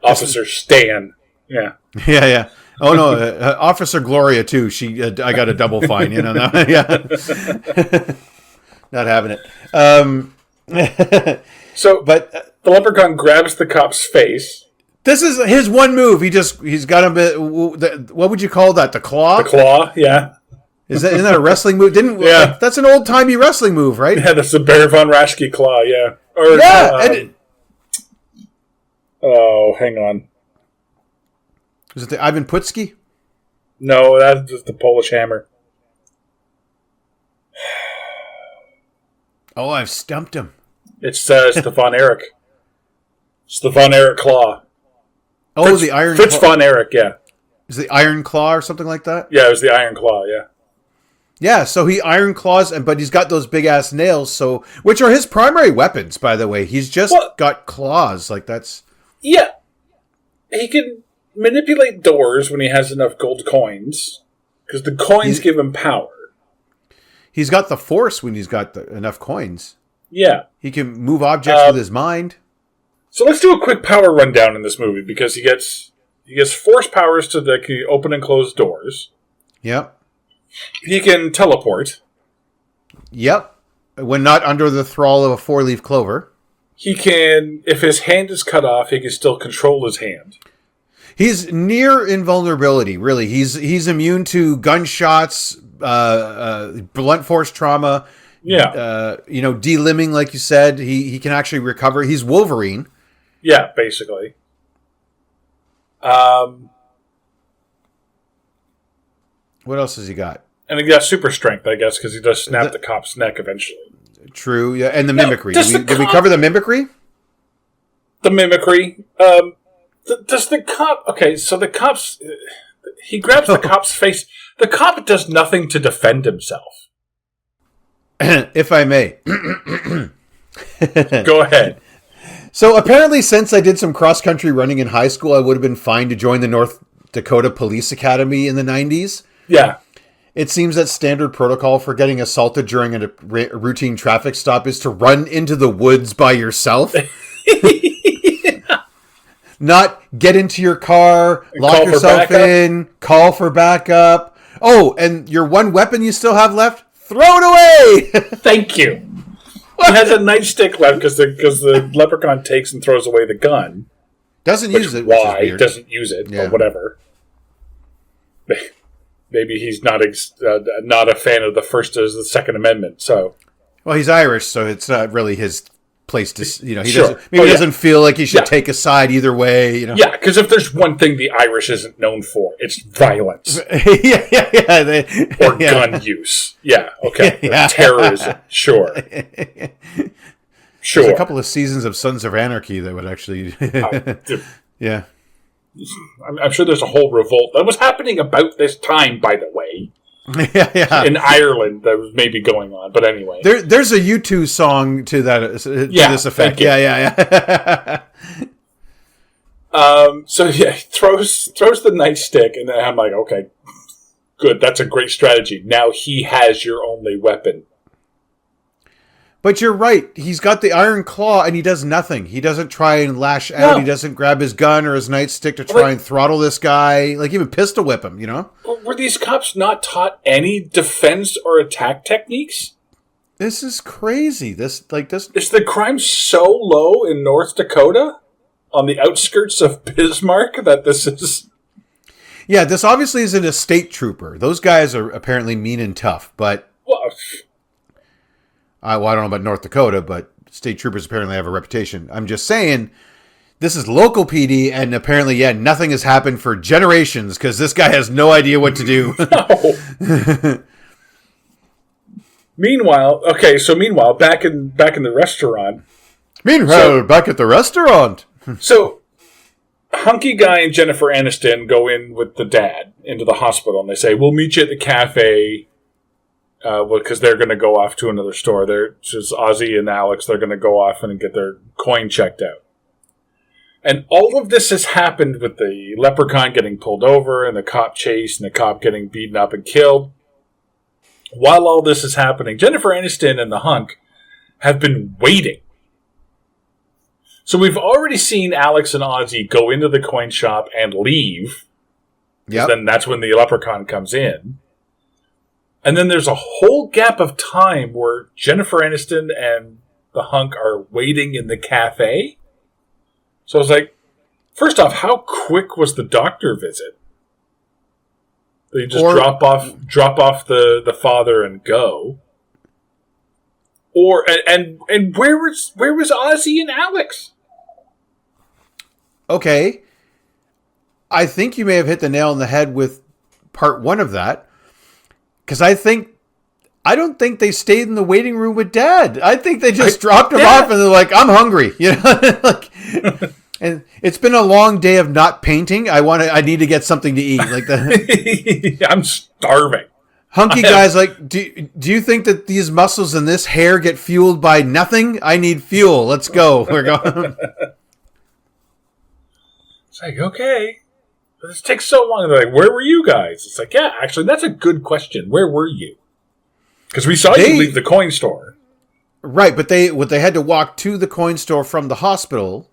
Officer Stan. Yeah. Yeah. Oh no, Officer Gloria too. I got a double fine. You know. Yeah. Not having it. But the leprechaun grabs the cop's face. This is his one move. He's got a bit. What would you call that? The claw. The claw. Yeah. Isn't that a wrestling move? That's an old timey wrestling move, right? Yeah, that's the Bear von Raschke claw. Yeah. Hang on. Was it the Ivan Putski? No, that's just the Polish hammer. Oh, I've stumped him. It's Stefan Eric. Stefan Eric claw. Oh, the Iron Fritz von Erich, yeah. Is the Iron Claw or something like that? Yeah, it was the Iron Claw, yeah. Yeah, so he iron claws, but he's got those big ass nails, which are his primary weapons, by the way. He's just got claws, like that's. Yeah, he can manipulate doors when he has enough gold coins, because the coins give him power. He's got the force when he's got enough coins. Yeah, he can move objects with his mind. So let's do a quick power rundown in this movie, because he gets force powers to open and close doors. Yep. He can teleport. Yep. When not under the thrall of a 4-leaf clover. He can, if his hand is cut off, he can still control his hand. He's near invulnerability, really. He's immune to gunshots, blunt force trauma. Yeah. Delimbing, like you said. He can actually recover. He's Wolverine. Yeah, basically. What else has he got? And he got super strength, I guess, because he does snap the cop's neck eventually. True, yeah. And the mimicry. Did we cover the mimicry? The mimicry. Does the cop... Okay, so the cop's... He grabs the cop's face. The cop does nothing to defend himself. If I may. Go ahead. So apparently, since I did some cross-country running in high school, I would have been fine to join the North Dakota Police Academy in the 90s. Yeah. It seems that standard protocol for getting assaulted during a routine traffic stop is to run into the woods by yourself. Yeah. Not get into your car, lock yourself in, call for backup. Oh, and your one weapon you still have left? Throw it away! Thank you. He has a nightstick left because the leprechaun takes and throws away the gun. Doesn't use it. Why? He doesn't use it, but whatever. Maybe he's not a fan of the First or the Second Amendment. So, well, he's Irish, so it's not really his place to. He doesn't feel like he should take a side either way. Yeah, because if there's one thing the Irish isn't known for, it's violence. Or gun use. Yeah. Okay. Terrorism. Sure. There's a couple of seasons of Sons of Anarchy that would actually. Yeah. I'm sure there's a whole revolt that was happening about this time, by the way. Yeah. In Ireland, that was maybe going on, but anyway. There's a U2 song to this effect. Yeah. So yeah, he throws the nightstick, and then I'm like, okay, good. That's a great strategy. Now he has your only weapon. But you're right. He's got the iron claw, and he does nothing. He doesn't try and lash out. No. He doesn't grab his gun or his nightstick to try and throttle this guy. Like, even pistol whip him, you know? Were these cops not taught any defense or attack techniques? This is crazy. This. Is the crime so low in North Dakota, on the outskirts of Bismarck, that this is... Yeah, this obviously isn't a state trooper. Those guys are apparently mean and tough, but... Well, I don't know about North Dakota, but state troopers apparently have a reputation. I'm just saying, this is local PD, and apparently, nothing has happened for generations, because this guy has no idea what to do. no. Meanwhile, back in the restaurant. Back at the restaurant. So, Hunky Guy and Jennifer Aniston go in with the dad into the hospital, and they say, we'll meet you at the cafe, because they're going to go off to another store. They're just Ozzy and Alex, they're going to go off and get their coin checked out. And all of this has happened with the leprechaun getting pulled over, and the cop chase, and the cop getting beaten up and killed. While all this is happening, Jennifer Aniston and the hunk have been waiting. So we've already seen Alex and Ozzy go into the coin shop and leave. Yep. Then that's when the leprechaun comes in. And then there's a whole gap of time where Jennifer Aniston and the hunk are waiting in the cafe. So I was like, first off, how quick was the doctor visit? They just drop off the father and go. Or and where was Ozzy and Alex? Okay. I think you may have hit the nail on the head with part one of that. Because I don't think they stayed in the waiting room with Dad. I think they just dropped him off and they're like, I'm hungry. You know, and it's been a long day of not painting. I need to get something to eat. Like that. I'm starving. Hunky guy's like, do you think that these muscles and this hair get fueled by nothing? I need fuel. Let's go. We're going. It's like, okay. This takes so long. They're like, where were you guys? It's like, yeah, actually, that's a good question. Where were you? Because we saw you leave the coin store. Right, but they had to walk to the coin store from the hospital.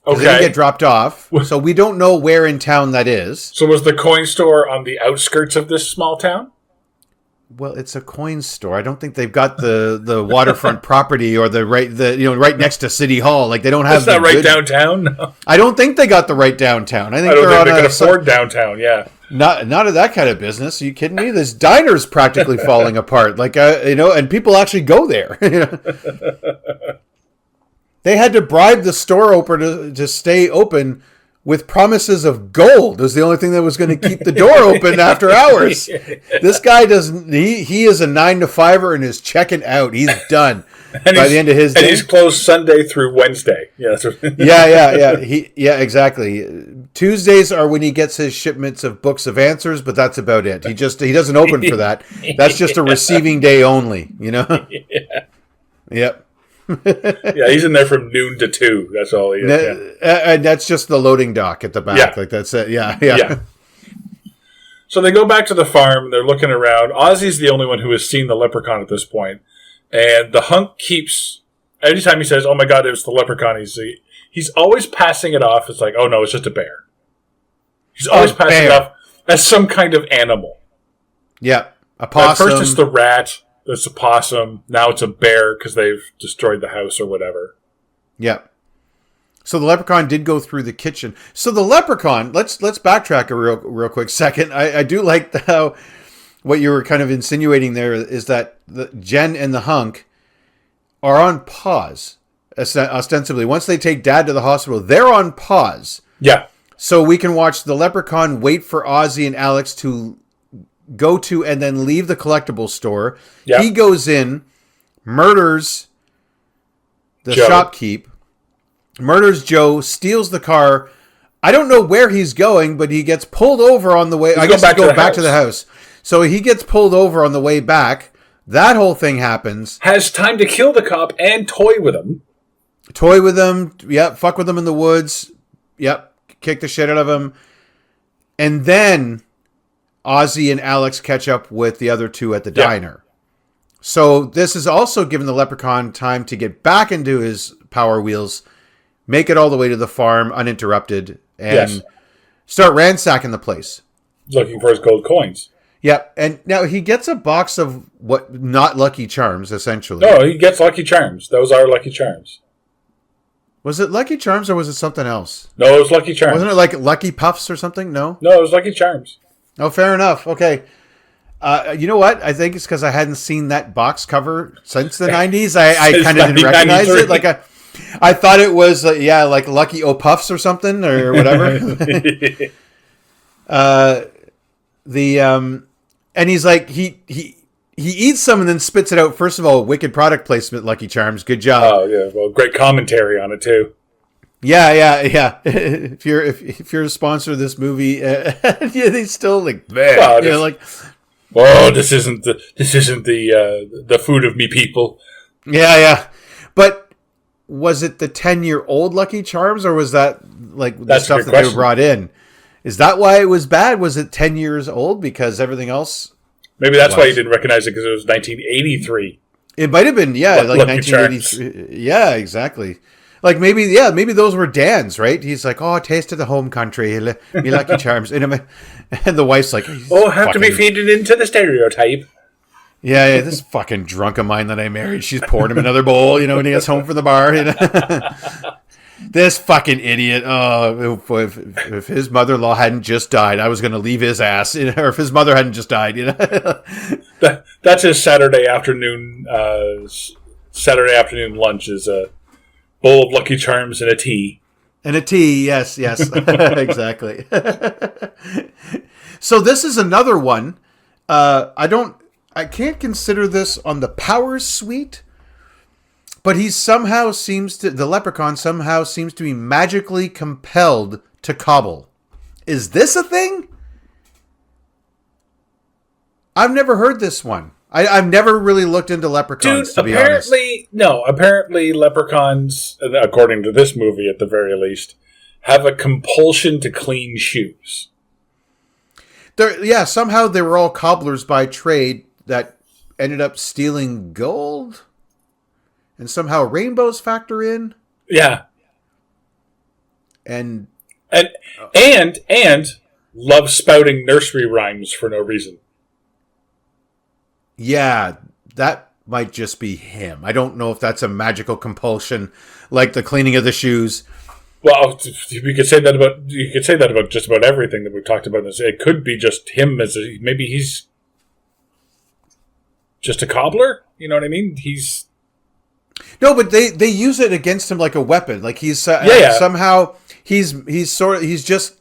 Okay. They didn't get dropped off. So we don't know where in town that is. So was the coin store on the outskirts of this small town? Well, it's a coin store. I don't think they've got the waterfront property or right next to City Hall. Like they don't have. That's not right downtown. No. I don't think they got the right downtown. I don't think they can afford downtown. Yeah, not of that kind of business. Are you kidding me? This diner's practically falling apart. Like and people actually go there. They had to bribe the store opener to stay open with promises of gold. It was the only thing that was going to keep the door open after hours. This guy doesn't. He is a 9-to-5er and is checking out. He's done by the end of his day. And he's closed Sunday through Wednesday. Yeah, yeah. Exactly. Tuesdays are when he gets his shipments of books of answers, but that's about it. He doesn't open for that. That's just a receiving day only. You know. Yeah. Yep. Yeah, he's in there from noon to 2. That's all he is. And that's just the loading dock at the back. Yeah. Like that's it. Yeah. So they go back to the farm. They're looking around. Ozzy's the only one who has seen the leprechaun at this point. And the hunk keeps, every time he says, oh my God, it was the leprechaun, he's always passing it off. It's like, oh no, it's just a bear. He's always passing it off as some kind of animal. Yeah. A possum. At first it's the rat. It's a possum. Now it's a bear because they've destroyed the house or whatever. Yeah. So the leprechaun did go through the kitchen. So the leprechaun, let's backtrack a real quick second. I do like how what you were kind of insinuating there is that Jen and the hunk are on pause, ostensibly. Once they take Dad to the hospital, they're on pause. Yeah. So we can watch the leprechaun wait for Ozzy and Alex to go to and then leave the collectible store. Yep. He goes in, murders the shopkeep, murders Joe, steals the car. I don't know where he's going, but he gets pulled over on the way. I guess he's going back to the house. So he gets pulled over on the way back. That whole thing happens. Has time to kill the cop and toy with him. Yeah, fuck with him in the woods. Yep. Kick the shit out of him. And then Ozzy and Alex catch up with the other two at the diner. So this is also giving the Leprechaun time to get back into his power wheels, make it all the way to the farm uninterrupted, and start ransacking the place. Looking for his gold coins. Yep. And now he gets a box of not Lucky Charms, essentially. No, he gets Lucky Charms. Those are Lucky Charms. Was it Lucky Charms or was it something else? No, it was Lucky Charms. Wasn't it like Lucky Puffs or something? No? No, it was Lucky Charms. Oh, fair enough. Okay. You know what? I think it's because I hadn't seen that box cover since the 90s. I kind of didn't recognize it. Like I thought it was, like Lucky O Puffs or something or whatever. And he's like, he eats some and then spits it out. First of all, wicked product placement, Lucky Charms. Good job. Oh, yeah. Well, great commentary on it, too. Yeah. if you're a sponsor of this movie, they still like, this isn't the food of me people. Yeah. But was it the 10-year-old Lucky Charms, or was that like the stuff that they brought in? Is that why it was bad? Was it 10 years old because everything else? Maybe that's why you didn't recognize it, because it was 1983. It might have been, like 1983. Yeah, exactly. Like maybe those were Dan's, right? He's like, oh, taste of the home country, me Lucky Charms. And the wife's like, have to be feeded into the stereotype. Yeah, this fucking drunk of mine that I married, she's poured him another bowl, when he gets home from the bar. This fucking idiot. Oh, if his mother-in-law hadn't just died, I was going to leave his ass. Or if his mother hadn't just died, That's his Saturday afternoon. Saturday afternoon lunch is a bowl of Lucky Charms and a tea. And a tea, yes, exactly. So this is another one. I can't consider this on the power suite. But the Leprechaun somehow seems to be magically compelled to cobble. Is this a thing? I've never heard this one. I've never really looked into leprechauns, to be honest. Apparently leprechauns, according to this movie at the very least, have a compulsion to clean shoes. Somehow they were all cobblers by trade that ended up stealing gold. And somehow rainbows factor in. Yeah. And love spouting nursery rhymes for no reason. Yeah, that might just be him. I don't know if that's a magical compulsion, like the cleaning of the shoes. Well, you could say that about just about everything that we've talked about. It could be just him maybe he's just a cobbler. You know what I mean? No, but they use it against him like a weapon. Like somehow he's just,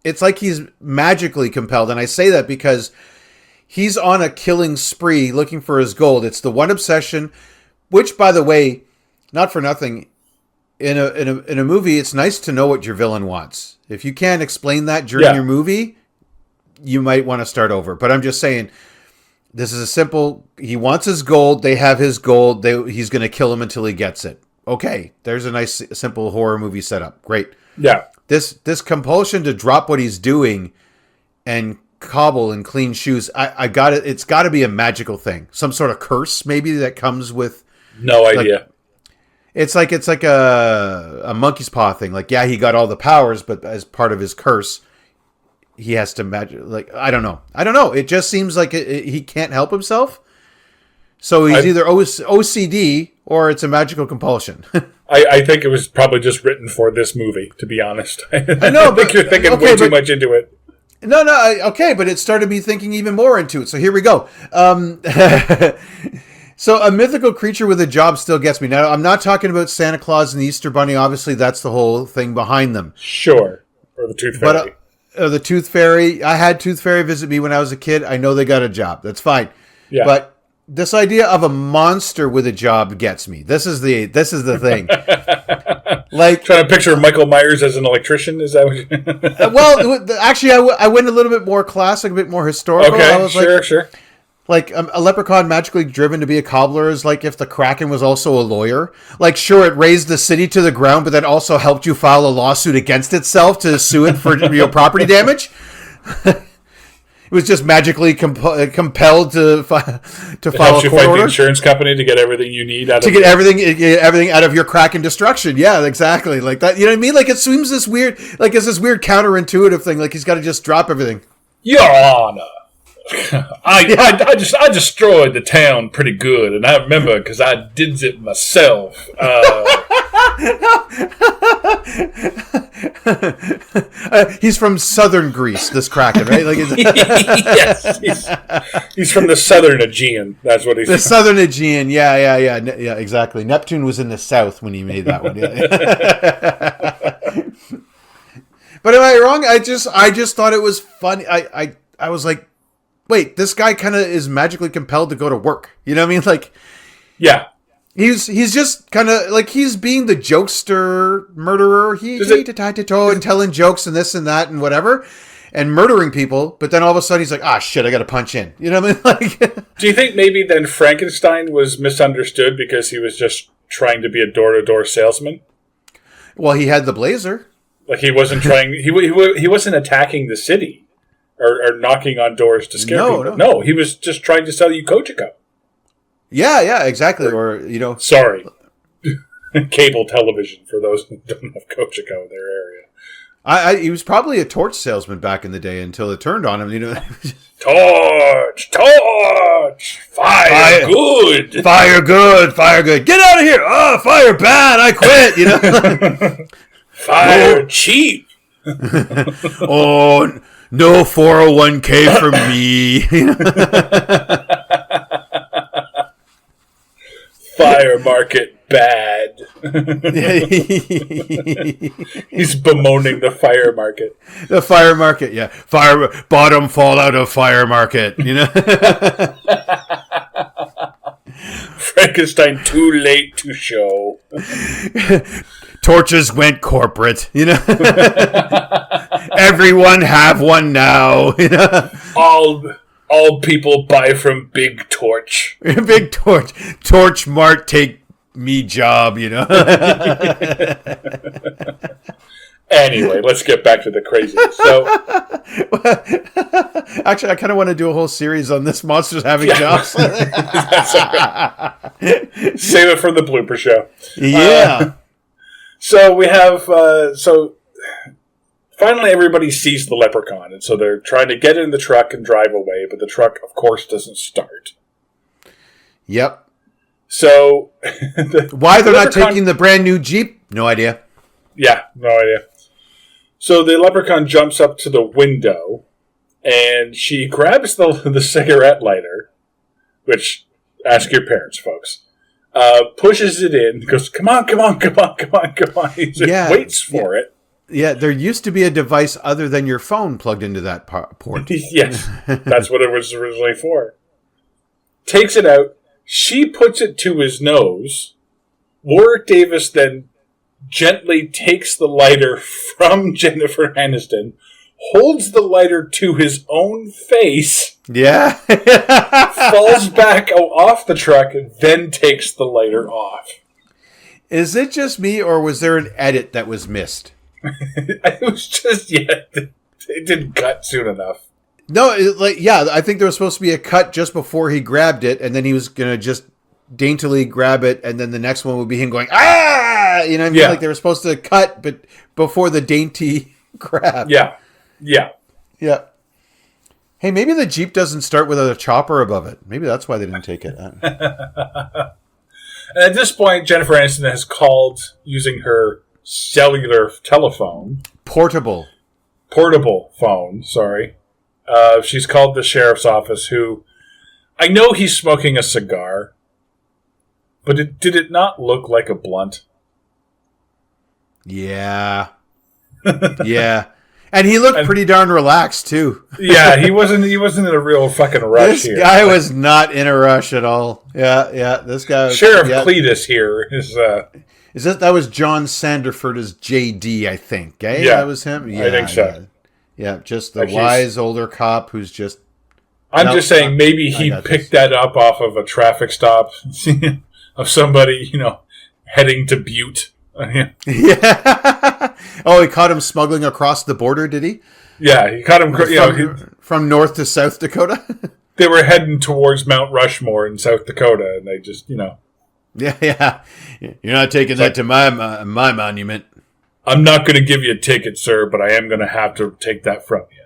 it's like he's magically compelled. And I say that because he's on a killing spree looking for his gold. It's the one obsession, which, by the way, not for nothing, in a movie, it's nice to know what your villain wants. If you can't explain that during your movie, you might want to start over. But I'm just saying, this is a simple, he wants his gold, they have his gold, he's going to kill him until he gets it. Okay, there's a nice, simple horror movie setup. Great. Yeah. This compulsion to drop what he's doing and cobble and clean shoes, I got it. It's got to be a magical thing. Some sort of curse, maybe, that comes with... No idea. It's like a monkey's paw thing. Like, yeah, he got all the powers, but as part of his curse... he has to I don't know. It just seems like he can't help himself. So he's either OCD or it's a magical compulsion. I think it was probably just written for this movie, to be honest. I know, I think you're thinking way too much into it. No, but it started me thinking even more into it. So here we go. So a mythical creature with a job still gets me. Now, I'm not talking about Santa Claus and the Easter Bunny. Obviously, that's the whole thing behind them. Sure. Or the Tooth Fairy. But, the Tooth Fairy. I had Tooth Fairy visit me when I was a kid. I know they got a job. That's fine. Yeah. But this idea of a monster with a job gets me. This is the thing. Like, trying to picture Michael Myers as an electrician. Is that what you... Well, actually, I went a little bit more classic, a bit more historical. Okay, sure. Like, a leprechaun magically driven to be a cobbler is like if the Kraken was also a lawyer. Like, sure, it raised the city to the ground, but then also helped you file a lawsuit against itself to sue it for property damage. It was just magically compelled to file a court order. The insurance company to get everything you need out of everything out of your Kraken destruction. Yeah, exactly. Like that. You know what I mean? Like, it seems this weird, like it's this weird counterintuitive thing. Like he's got to just drop everything. Your Honor. I destroyed the town pretty good, and I remember because I did it myself. He's from southern Greece, this Kraken, right? Like, yes, he's from the southern Aegean. That's what he's. The southern Aegean, yeah, exactly. Neptune was in the south when he made that one. Yeah. But am I wrong? I just thought it was funny. I was like, wait, this guy kind of is magically compelled to go to work. You know what I mean? Like, yeah. He's just kind of like he's being the jokester murderer. He's toe and telling jokes and this and that and whatever and murdering people. But then all of a sudden he's like, ah, shit, I got to punch in. You know what I mean? Like, do you think maybe then Frankenstein was misunderstood because he was just trying to be a door-to-door salesman? Well, he had the blazer. Like he wasn't trying. He wasn't attacking the city or knocking on doors to scare people. No, he was just trying to sell you Kojiko. Yeah, exactly. Or sorry, cable television for those who don't have Kojiko in their area. He was probably a torch salesman back in the day until it turned on him. Torch, fire good, fire good. Get out of here! Oh, fire bad. I quit. Fire cheap. Oh, no 401k for me. Fire market bad. He's bemoaning the fire market. The fire market, yeah. Fire bottom fallout of fire market, Frankenstein too late to show. Torches went corporate, Everyone have one now, All people buy from Big Torch. Big Torch. Torch Mart take me job, Anyway, let's get back to the craziness. So, actually, I kind of want to do a whole series on this monsters having jobs. That's okay. Save it for the blooper show. Yeah. So we have finally everybody sees the leprechaun, and so they're trying to get in the truck and drive away, but the truck, of course, doesn't start. Yep. So why they're not taking the brand new Jeep? No idea. Yeah, no idea. So the leprechaun jumps up to the window, and she grabs the cigarette lighter, which, ask your parents, folks, pushes it in, goes, come on. He just waits for it. Yeah, there used to be a device other than your phone plugged into that port. Yes, that's what it was originally for. Takes it out. She puts it to his nose. Warwick Davis then gently takes the lighter from Jennifer Aniston, holds the lighter to his own face. Yeah. Falls back off the truck, and then takes the lighter off. Is it just me, or was there an edit that was missed? It was just, it didn't cut soon enough. No, I think there was supposed to be a cut just before he grabbed it, and then he was going to just daintily grab it, and then the next one would be him going, ah! You know what I mean? Yeah. Like they were supposed to cut, but before the dainty grab. Yeah. Hey, maybe the Jeep doesn't start with a chopper above it. Maybe that's why they didn't take it. And at this point, Jennifer Aniston has called using her cellular telephone. Portable phone, sorry. She's called the sheriff's office, who... I know he's smoking a cigar, but did it not look like a blunt? Yeah. Yeah. And he looked pretty darn relaxed, too. Yeah, he wasn't in a real fucking rush here. This guy was not in a rush at all. Yeah. This guy was... Sheriff Cletus here is... that was John Sanderford as JD, I think. Eh? Yeah. That was him? Yeah, I think so. Yeah, just the wise older cop who's just... I'm just saying maybe he picked that up off of a traffic stop of somebody, heading to Butte. Yeah. Oh, he caught him smuggling across the border, did he? Yeah, he caught him from North to South Dakota. They were heading towards Mount Rushmore in South Dakota, and they just, Yeah. You're not taking that to my monument. I'm not going to give you a ticket, sir, but I am going to have to take that from you.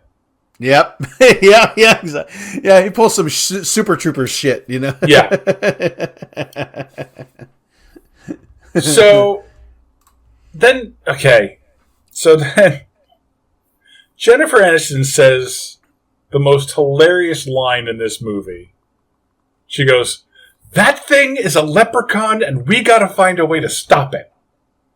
Yep. Yeah, exactly. Yeah, he pulls some Super Trooper shit, Yeah. So then Jennifer Aniston says the most hilarious line in this movie. She goes, "That thing is a leprechaun, and we got to find a way to stop it."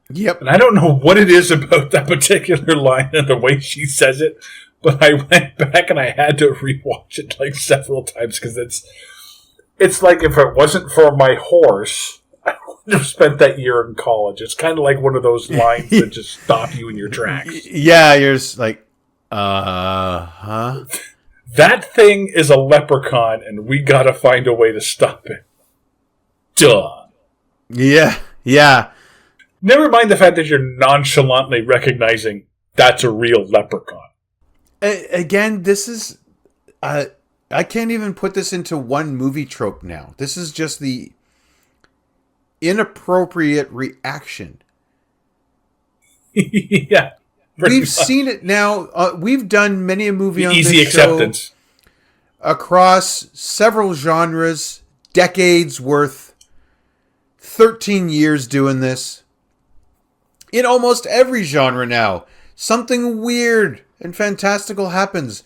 Yep. And I don't know what it is about that particular line and the way she says it, but I went back and I had to rewatch it like several times because it's like if it wasn't for my horse, I would have spent that year in college. It's kind of like one of those lines that just stop you in your tracks. Yeah, you're just like, huh? That thing is a leprechaun, and we gotta find a way to stop it. Duh. Yeah. Never mind the fact that you're nonchalantly recognizing that's a real leprechaun. Again, this is... I can't even put this into one movie trope now. This is just the inappropriate reaction. Yeah. We've seen it now. We've done many a movie on easy this acceptance show across several genres, decades worth, 13 years doing this. In almost every genre now, something weird and fantastical happens.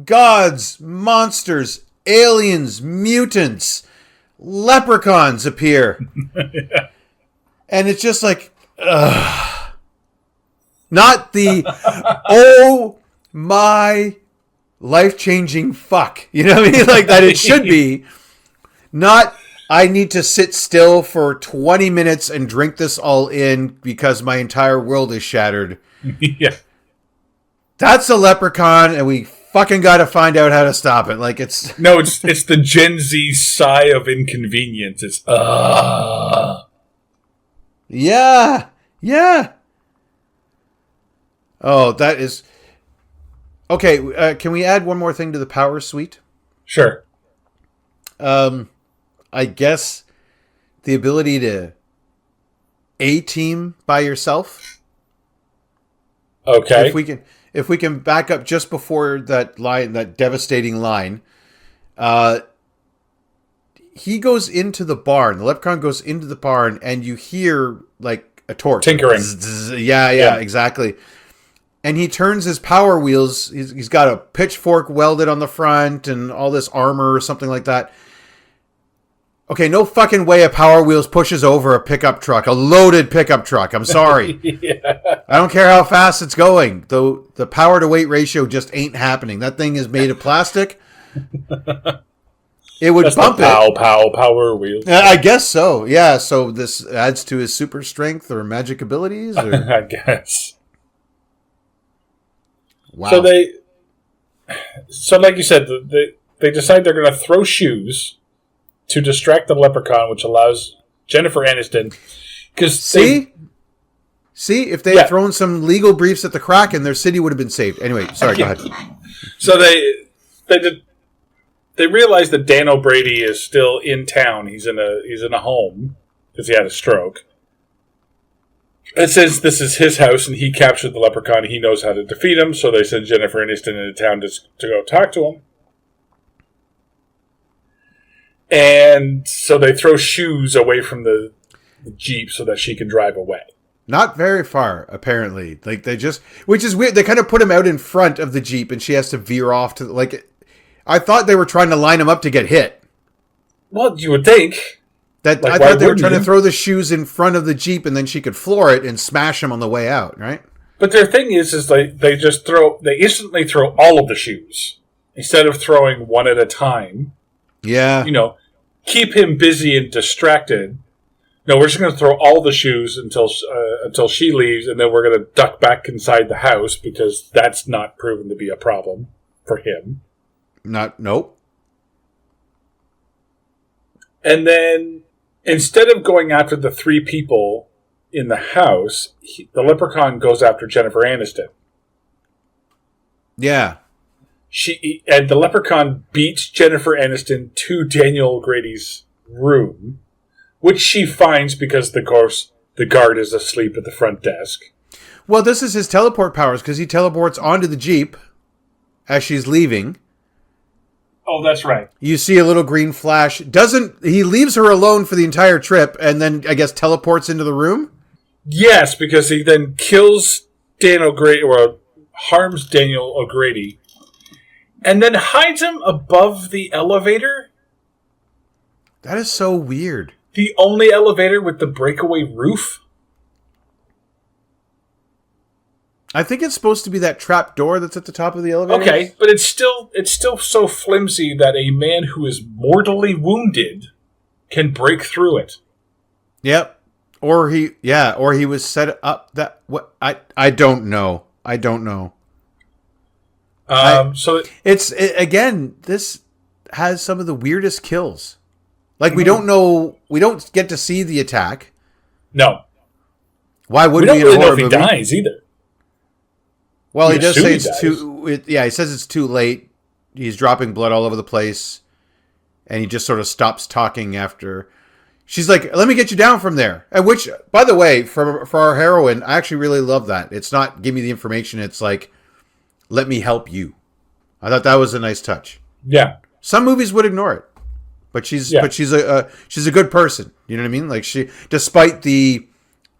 Gods, monsters, aliens, mutants, leprechauns appear. Yeah. And it's just like, ugh. Not the, oh my life-changing fuck. You know what I mean? Like that it should be. Not, I need to sit still for 20 minutes and drink this all in because my entire world is shattered. Yeah. That's a leprechaun and we fucking got to find out how to stop it. Like it's... No, it's the Gen Z sigh of inconvenience. It's, Yeah. Oh, that is... Okay, can we add one more thing to the power suite? Sure. I guess the ability to A-team by yourself. Okay. If we can back up just before that line, that devastating line, he goes into the barn. The leprechaun goes into the barn, and you hear like a torch tinkering. Yeah, exactly. And he turns his power wheels. He's got a pitchfork welded on the front and all this armor or something like that. Okay, no fucking way a Power Wheels pushes over a pickup truck, a loaded pickup truck. I'm sorry. Yeah. I don't care how fast it's going. The power to weight ratio just ain't happening. That thing is made of plastic. It would bump it. Power Wheels. I guess so. Yeah, so this adds to his super strength or magic abilities? Or? I guess. Wow. So like you said, they decide they're going to throw shoes to distract the leprechaun, which allows Jennifer Aniston... See, if they had thrown some legal briefs at the Kraken, their city would have been saved. Anyway, sorry, go ahead. So they realize that Dan O'Brady is still in town. He's in a home because he had a stroke. And since this is his house and he captured the leprechaun, he knows how to defeat him. So they send Jennifer Aniston into town to go talk to him. And so they throw shoes away from the Jeep so that she can drive away. Not very far, apparently. Like which is weird. They kind of put him out in front of the Jeep, and she has to veer off to I thought they were trying to line him up to get hit. Well, you would think that. I thought they were trying to throw the shoes in front of the Jeep, and then she could floor it and smash him on the way out, right? But their thing is they instantly throw all of the shoes instead of throwing one at a time. Yeah. Keep him busy and distracted. No, we're just going to throw all the shoes until she leaves, and then we're going to duck back inside the house because that's not proven to be a problem for him. Nope. And then, instead of going after the 3 people in the house, the Leprechaun goes after Jennifer Aniston. Yeah. And the Leprechaun beats Jennifer Aniston to Daniel O'Grady's room, which she finds because, of course, the guard is asleep at the front desk. Well, this is his teleport powers, because he teleports onto the Jeep as she's leaving. Oh, that's right. You see a little green flash. He leaves her alone for the entire trip and then, I guess, teleports into the room? Yes, because he then kills Dan O'Grady, or harms Daniel O'Grady, and then hides him above the elevator. That is so weird. The only elevator with the breakaway roof? I think it's supposed to be that trap door that's at the top of the elevator. Okay, but it's still so flimsy that a man who is mortally wounded can break through it. Yep. Or he was set up that what I don't know. So again, this has some of the weirdest kills. Like we don't get to see the attack. No. Why would we don't in really a know horror if he movie? dies either? Well, he does say it's too. He says it's too late. He's dropping blood all over the place, and he just sort of stops talking after. She's like, "Let me get you down from there." And which, by the way, for our heroine, I actually really love that. It's not give me the information. It's like, let me help you. I thought that was a nice touch. Yeah. Some movies would ignore it, but she's a good person. You know what I mean? Like despite the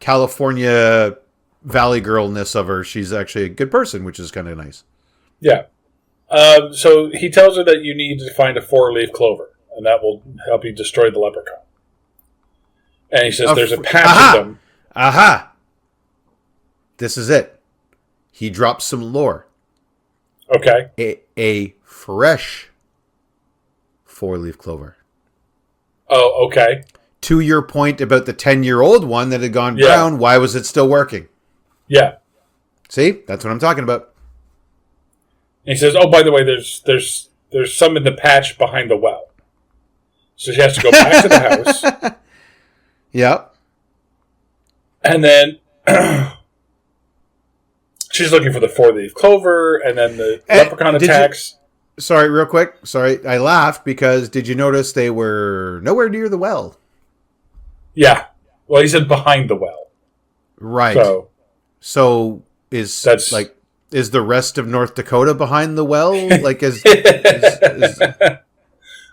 California Valley girlness of her, she's actually a good person, which is kind of nice. Yeah. So he tells her that you need to find a 4-leaf clover, and that will help you destroy the leprechaun. And he says there's a patch of them. Aha! This is it. He drops some lore. Okay. A fresh 4-leaf clover. Oh, okay. To your point about the 10-year-old one that had gone brown, why was it still working? Yeah. See? That's what I'm talking about. And he says, oh, by the way, there's some in the patch behind the well. So she has to go back to the house. Yep. And then she's looking for the 4-leaf clover, and then the leprechaun attacks. Sorry, real quick. Sorry, I laughed because did you notice they were nowhere near the well? Yeah. Well, he said behind the well. Right. So is the rest of North Dakota behind the well? Like Yeah,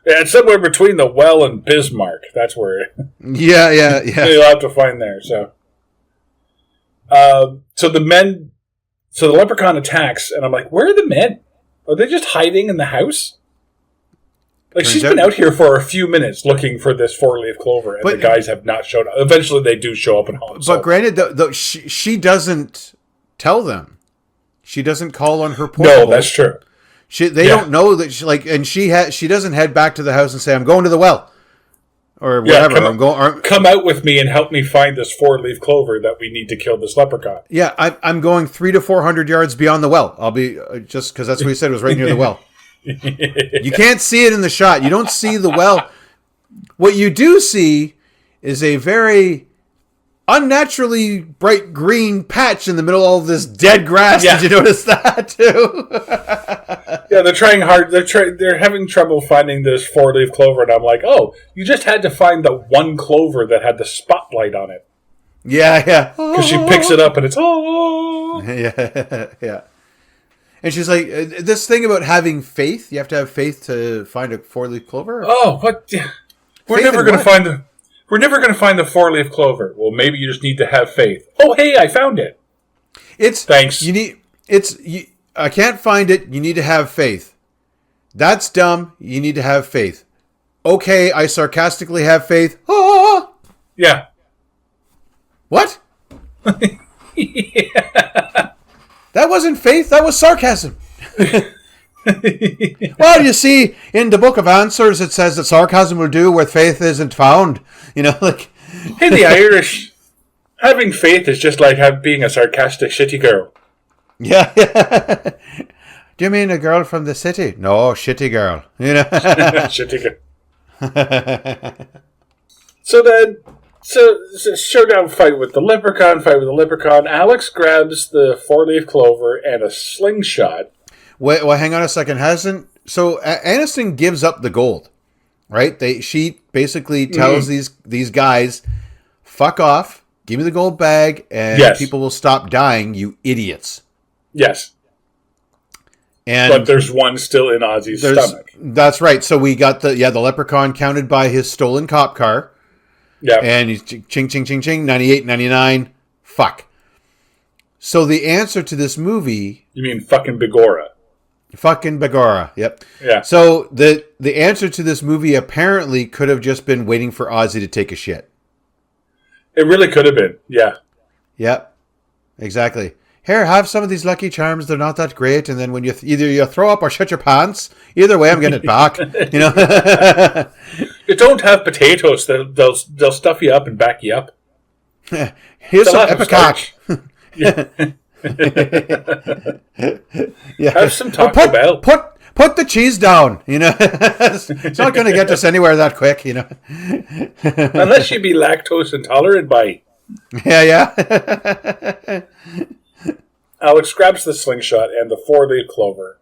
it's somewhere between the well and Bismarck. That's where. Yeah. You'll have to find there. So the leprechaun attacks, and I'm like, where are the men? Are they just hiding in the house? Like, she's been out here for a few minutes looking for this 4-leaf clover, and the guys have not showed up. Eventually, they do show up and home. But granted, though, she doesn't tell them. She doesn't call on her portable. No, that's true. They don't know that she doesn't head back to the house and say, I'm going to the well. Or whatever. Come out with me and help me find this 4-leaf clover that we need to kill this leprechaun. Yeah, I'm going 300 to 400 yards beyond the well. I'll be just because that's what he said, it was right near the well. You can't see it in the shot. You don't see the well. What you do see is a very unnaturally bright green patch in the middle of all this dead grass. Yeah. Did you notice that too? Yeah, they're trying hard. They're having trouble finding this 4-leaf clover, and I'm like, oh, you just had to find the one clover that had the spotlight on it. Yeah. Because she picks it up and it's Yeah. And she's like, this thing about having faith. You have to have faith to find a 4-leaf clover. Oh, what? We're never going to find the 4-leaf clover. Well, maybe you just need to have faith. Oh, hey, I found it. Thanks. I can't find it. You need to have faith. That's dumb. You need to have faith. Okay, I sarcastically have faith. Oh! Yeah. What? Yeah. That wasn't faith. That was sarcasm. Well, you see, in the Book of Answers, it says that sarcasm will do where faith isn't found. You know, like... Hey, the Irish, having faith is just like being a sarcastic shitty girl. Yeah. Do you mean a girl from the city? No, shitty girl. You know? Shitty girl. So showdown fight with the Leprechaun. Alex grabs the 4-leaf clover and a slingshot. Wait, well, hang on a second. Aniston gives up the gold, right? She basically tells these guys, "Fuck off, give me the gold bag, and people will stop dying, you idiots." Yes. But there's one still in Ozzy's stomach. That's right. So we got the Leprechaun counted by his stolen cop car. Yeah. And he's ching, ching, ching, ching, 98, 99, fuck. So the answer to this movie... You mean fucking Begora. Fucking Begora, yep. Yeah. So the answer to this movie apparently could have just been waiting for Ozzy to take a shit. It really could have been, yeah. Yep, exactly. Here, have some of these Lucky Charms. They're not that great. And then when you either you throw up or shut your pants, either way, I'm getting it back. You know. You don't have potatoes. They'll stuff you up and back you up. Here's some Epicac. Yeah. Have some Taco Bell. Put the cheese down. You know, it's not going to get us anywhere that quick. You know, unless you be lactose intolerant, by. Yeah. Alex grabs the slingshot and the 4-leaf clover.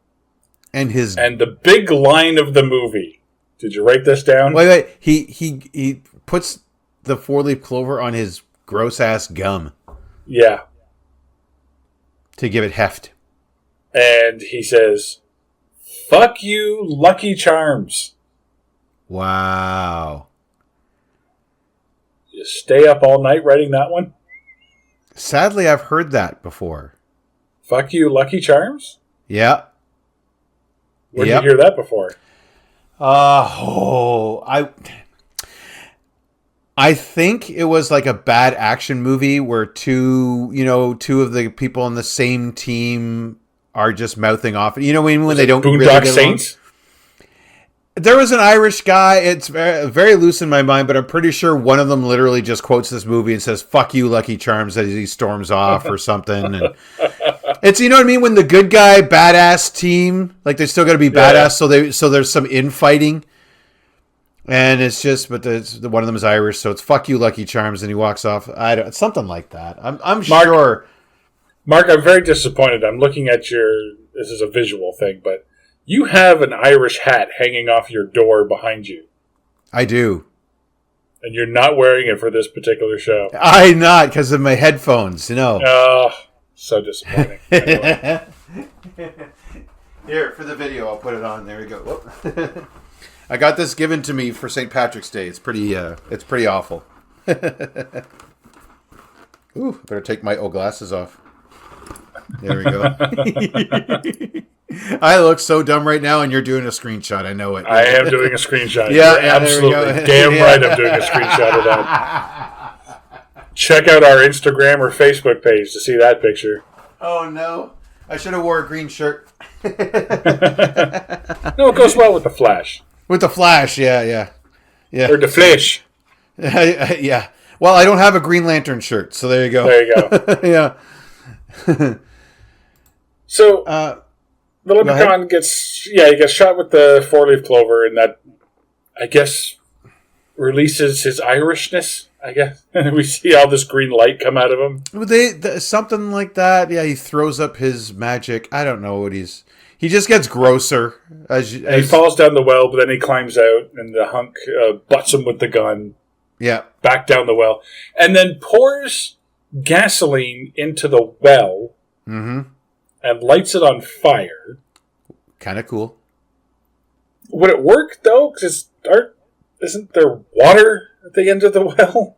And the big line of the movie. Did you write this down? Wait. He puts the 4-leaf clover on his gross ass gum. Yeah. To give it heft. And he says, "Fuck you, Lucky Charms." Wow. You stay up all night writing that one? Sadly, I've heard that before. Fuck you, Lucky Charms? Yeah. Where did you hear that before? I think it was like a bad action movie where two of the people on the same team are just mouthing off. You know when they don't Boondock really get Saints? along? There was an Irish guy. It's very, very loose in my mind, but I'm pretty sure one of them literally just quotes this movie and says, "Fuck you, Lucky Charms," as he storms off or something. And it's, you know what I mean? When the good guy, badass team, like they still got to be badass. So there's some infighting. And it's just, but one of them is Irish. So it's "Fuck you, Lucky Charms." And he walks off. It's something like that. I'm sure. Mark, I'm very disappointed. I'm looking at this is a visual thing, but you have an Irish hat hanging off your door behind you. I do. And you're not wearing it for this particular show. I'm not, because of my headphones, you know. Oh, so disappointing. Anyway. Here, for the video, I'll put it on. There we go. I got this given to me for St. Patrick's Day. It's pretty awful. Ooh, better take my old glasses off. There we go. I look so dumb right now, and you're doing a screenshot. I know it. I am doing a screenshot. Yeah, absolutely. Damn right I'm doing a screenshot of that. Check out our Instagram or Facebook page to see that picture. Oh, no. I should have wore a green shirt. No, it goes well with the Flash. With the Flash, yeah. Or the Flash. Yeah. Well, I don't have a Green Lantern shirt, so there you go. There you go. Yeah. So, the Leprechaun gets shot with the 4-leaf clover, and that, I guess, releases his Irishness, I guess. We see all this green light come out of him. Something like that. Yeah, he throws up his magic. I don't know what he just gets grosser. He falls down the well, but then he climbs out, and the hunk butts him with the gun. Yeah. Back down the well. And then pours gasoline into the well. Mm-hmm. And lights it on fire. Kind of cool. Would it work, though? Because isn't there water at the end of the well?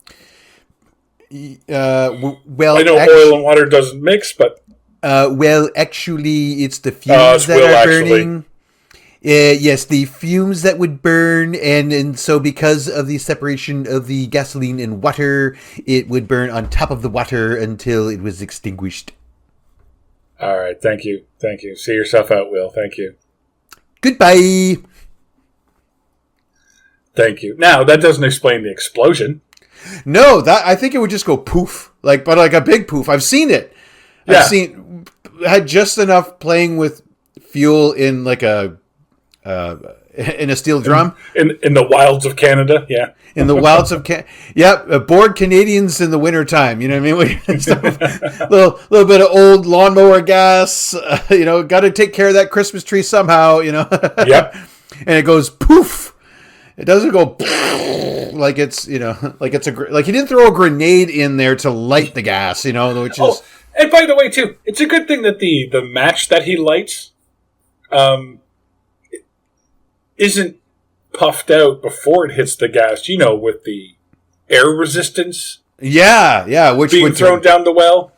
Well, I know oil and water doesn't mix, but... well, actually, it's the fumes that are burning. Yes, the fumes that would burn, and so because of the separation of the gasoline and water, it would burn on top of the water until it was extinguished. All right, thank you. See yourself out, Will. Thank you. Goodbye. Thank you. Now, that doesn't explain the explosion. No, I think it would just go poof, but a big poof. I've seen it. Yeah. Had just enough playing with fuel in like a in a steel drum. In the wilds of Canada, yeah. In the wilds of bored Canadians in the wintertime. You know what I mean? little bit of old lawnmower gas. Got to take care of that Christmas tree somehow. Yep. And it goes poof. It doesn't go like it's like it's like he didn't throw a grenade in there to light the gas. Which is. And by the way, too, it's a good thing that the match that he lights, isn't puffed out before it hits the gas, with the air resistance. Yeah, which being thrown down the well.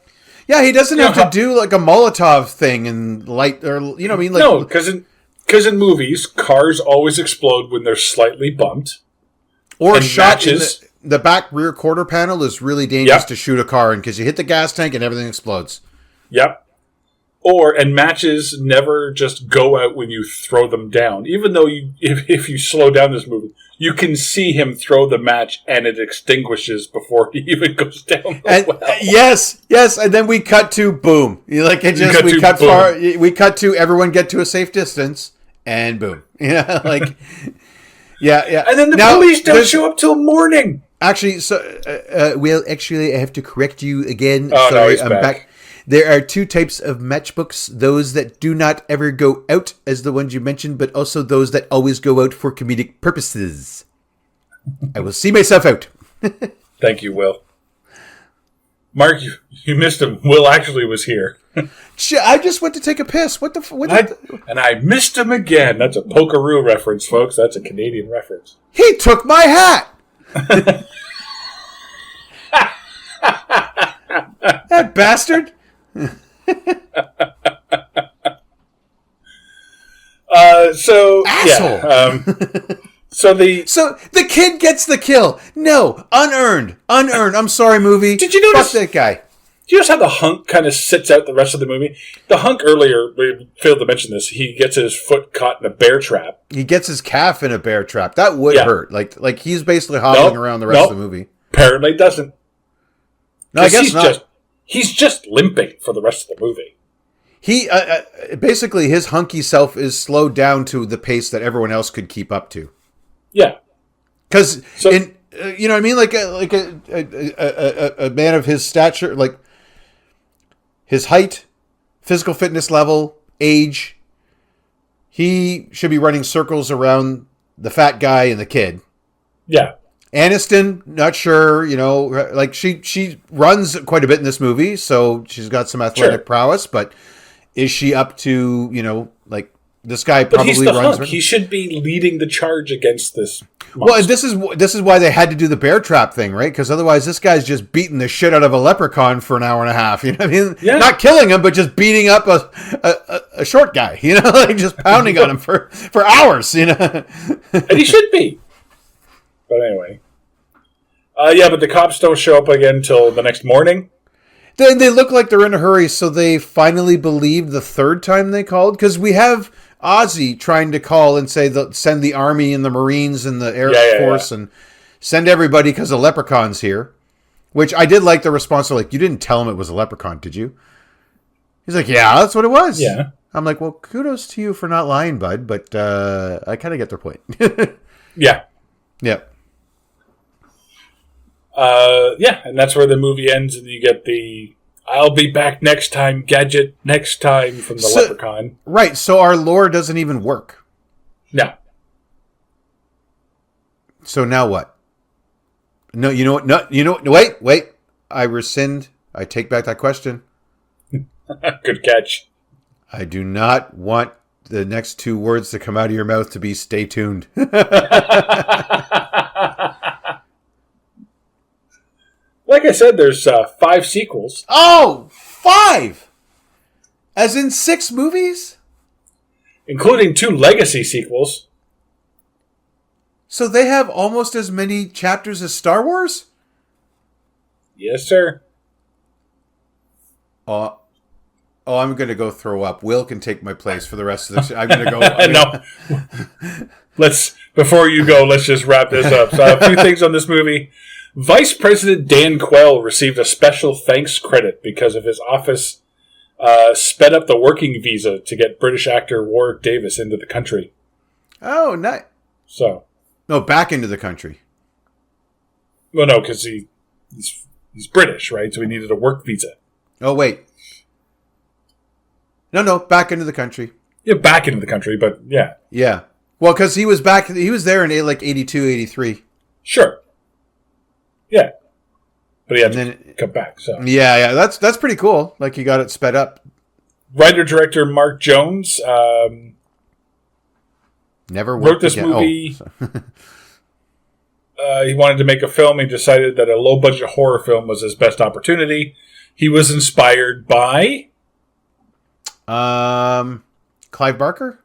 Yeah, he doesn't have to do like a Molotov thing and light, or what I mean. Like, no, because in movies, cars always explode when they're slightly bumped, or shot in the back rear quarter panel is really dangerous to shoot a car in because you hit the gas tank and everything explodes. Yep. And matches never just go out when you throw them down. Even though if you slow down this movie, you can see him throw the match and it extinguishes before he even goes down the well. Yes, and then we cut to boom. We cut to everyone get to a safe distance and boom. Yeah. And then the police don't show up till morning. Actually, so I have to correct you again. Oh, sorry, no, he's back. There are two types of matchbooks, those that do not ever go out, as the ones you mentioned, but also those that always go out for comedic purposes. I will see myself out. Thank you, Will. Mark, you missed him. Will actually was here. I just went to take a piss. And I missed him again. That's a Pokeroo reference, folks. That's a Canadian reference. He took my hat! That bastard! Asshole. So the kid gets the kill. No, unearned. I'm sorry, movie. Did you notice that guy? Do you notice how the hunk kind of sits out the rest of the movie? The hunk earlier, we failed to mention this. He gets his foot caught in a bear trap. He gets his calf in a bear trap. That would hurt. Like he's basically hobbling around the rest of the movie. Apparently doesn't. No, I guess not. He's just limping for the rest of the movie. He basically his hunky self is slowed down to the pace that everyone else could keep up to. Yeah, because what I mean, like a man of his stature, like his height, physical fitness level, age, he should be running circles around the fat guy and the kid. Yeah. Aniston, not sure, like she runs quite a bit in this movie, so she's got some athletic prowess, but is she up to, like this guy probably he's the runs. Hunk. He should be leading the charge against this monster. Well, this is why they had to do the bear trap thing, right? Because otherwise this guy's just beating the shit out of a leprechaun for an hour and a half, you know what I mean? Yeah. Not killing him, but just beating up a short guy, like just pounding on him for hours, And he should be. But anyway. But the cops don't show up again until the next morning. They look like they're in a hurry, so they finally believed the third time they called. Because we have Ozzy trying to call and say, send the Army and the Marines and the Air Force and send everybody because a leprechaun's here. Which I did like the response of, like, you didn't tell him it was a leprechaun, did you? He's like, yeah, that's what it was. Yeah. I'm like, well, kudos to you for not lying, bud, but I kind of get their point. Yeah. Yeah. And that's where the movie ends, and you get the "I'll be back next time" gadget next time from the Leprechaun. Right, so our lore doesn't even work. No. So now what? No, you know what? No, wait. I rescind. I take back that question. Good catch. I do not want the next two words to come out of your mouth to be "stay tuned." Like I said, there's 5 sequels. Oh, 5! As in 6 movies? Including 2 legacy sequels. So they have almost as many chapters as Star Wars? Yes, sir. Oh, I'm going to go throw up. Will can take my place for the rest of the... I'm going to go... No. Before you go, let's just wrap this up. So a few things on this movie. Vice President Dan Quayle received a special thanks credit because of his office sped up the working visa to get British actor Warwick Davis into the country. Oh, nice. So. No, back into the country. Well, no, because he's British, right? So he needed a work visa. Oh, wait. No, back into the country. Yeah, back into the country, but yeah. Yeah. Well, because he was there in like 82, 83. Sure. Yeah. But he had to come back, so. Yeah, that's pretty cool. Like, he got it sped up. Writer-director Mark Jones Never wrote this movie. He wanted to make a film. He decided that a low-budget horror film was his best opportunity. He was inspired by... Clive Barker?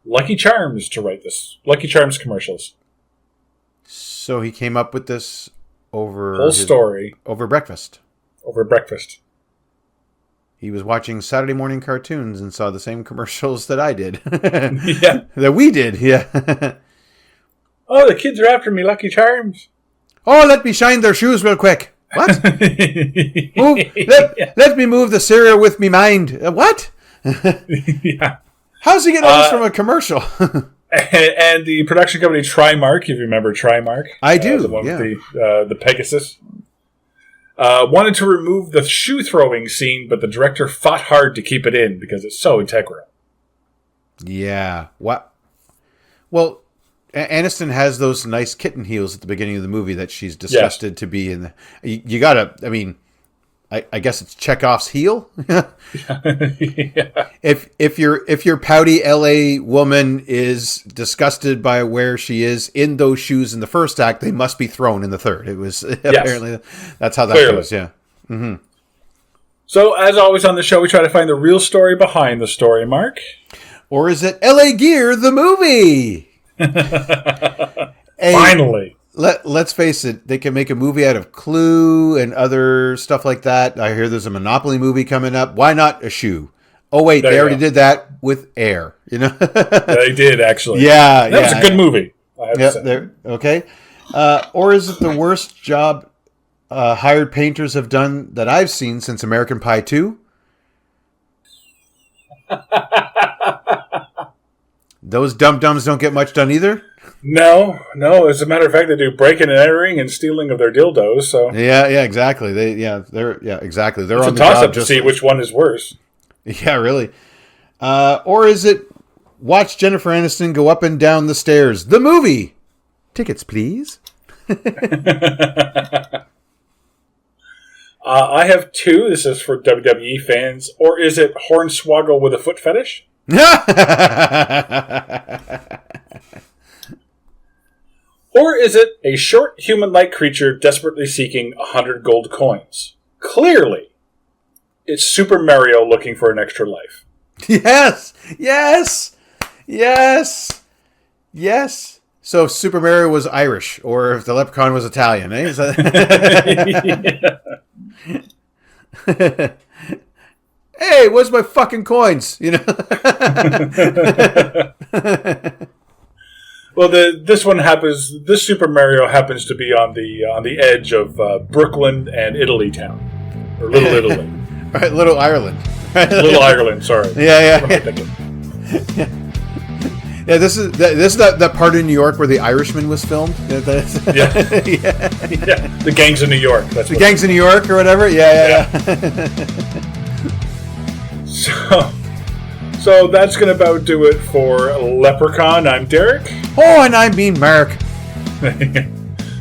Lucky Charms to write this. Lucky Charms commercials. So he came up with this story. Over breakfast. Over breakfast. He was watching Saturday morning cartoons and saw the same commercials that I did. Yeah. That we did, yeah. Oh, the kids are after me, Lucky Charms. Oh, let me shine their shoes real quick. What? Let me move the cereal with me mind. What? Yeah. How's he get all this from a commercial? And the production company Trimark, if you remember Trimark. I do, the one with the Pegasus. Wanted to remove the shoe throwing scene, but the director fought hard to keep it in because it's so integral. Yeah. What? Well, Aniston has those nice kitten heels at the beginning of the movie that she's disgusted to be in. You gotta, I mean, I guess it's Chekhov's heel. Yeah. If your pouty LA woman is disgusted by where she is in those shoes in the first act, they must be thrown in the third. It was apparently that's how that goes. Yeah. Mm-hmm. So as always on the show, we try to find the real story behind the story, Mark. Or is it LA Gear the movie? Finally. Let's face it, they can make a movie out of Clue and other stuff like that. I hear there's a Monopoly movie coming up. Why not a shoe? Oh, wait, they already did that with Air. You know, they did, actually. Yeah. That was a good movie. Okay. Or is it the worst job hired painters have done that I've seen since American Pie 2? Those dum-dums don't get much done either? No. As a matter of fact, they do breaking and entering and stealing of their dildos. So yeah, exactly. Exactly. They're on the toss-up job to see which one is worse. Yeah, really. Or is it watch Jennifer Aniston go up and down the stairs? The movie. Tickets, please. I have two. This is for WWE fans. Or is it Hornswoggle with a foot fetish? Or is it a short human-like creature desperately seeking 100 gold coins? Clearly, it's Super Mario looking for an extra life. Yes. So if Super Mario was Irish, or if the Leprechaun was Italian, eh? Hey, where's my fucking coins? You know. Well, this Super Mario happens to be on the edge of Brooklyn and Italy town, or Little Italy. Right, Little Ireland. Little Ireland, sorry. Yeah. Yeah, this is that part in New York where The Irishman was filmed. Yeah. The Gangs of New York. That's the Gangs of New York or whatever. Yeah. So that's going to about do it for Leprechaun. I'm Derek. Oh, and I'm Mean Mark.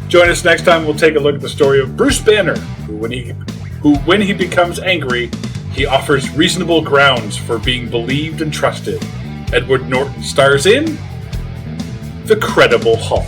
Join us next time. We'll take a look at the story of Bruce Banner, who when he becomes angry, he offers reasonable grounds for being believed and trusted. Edward Norton stars in The Credible Hulk.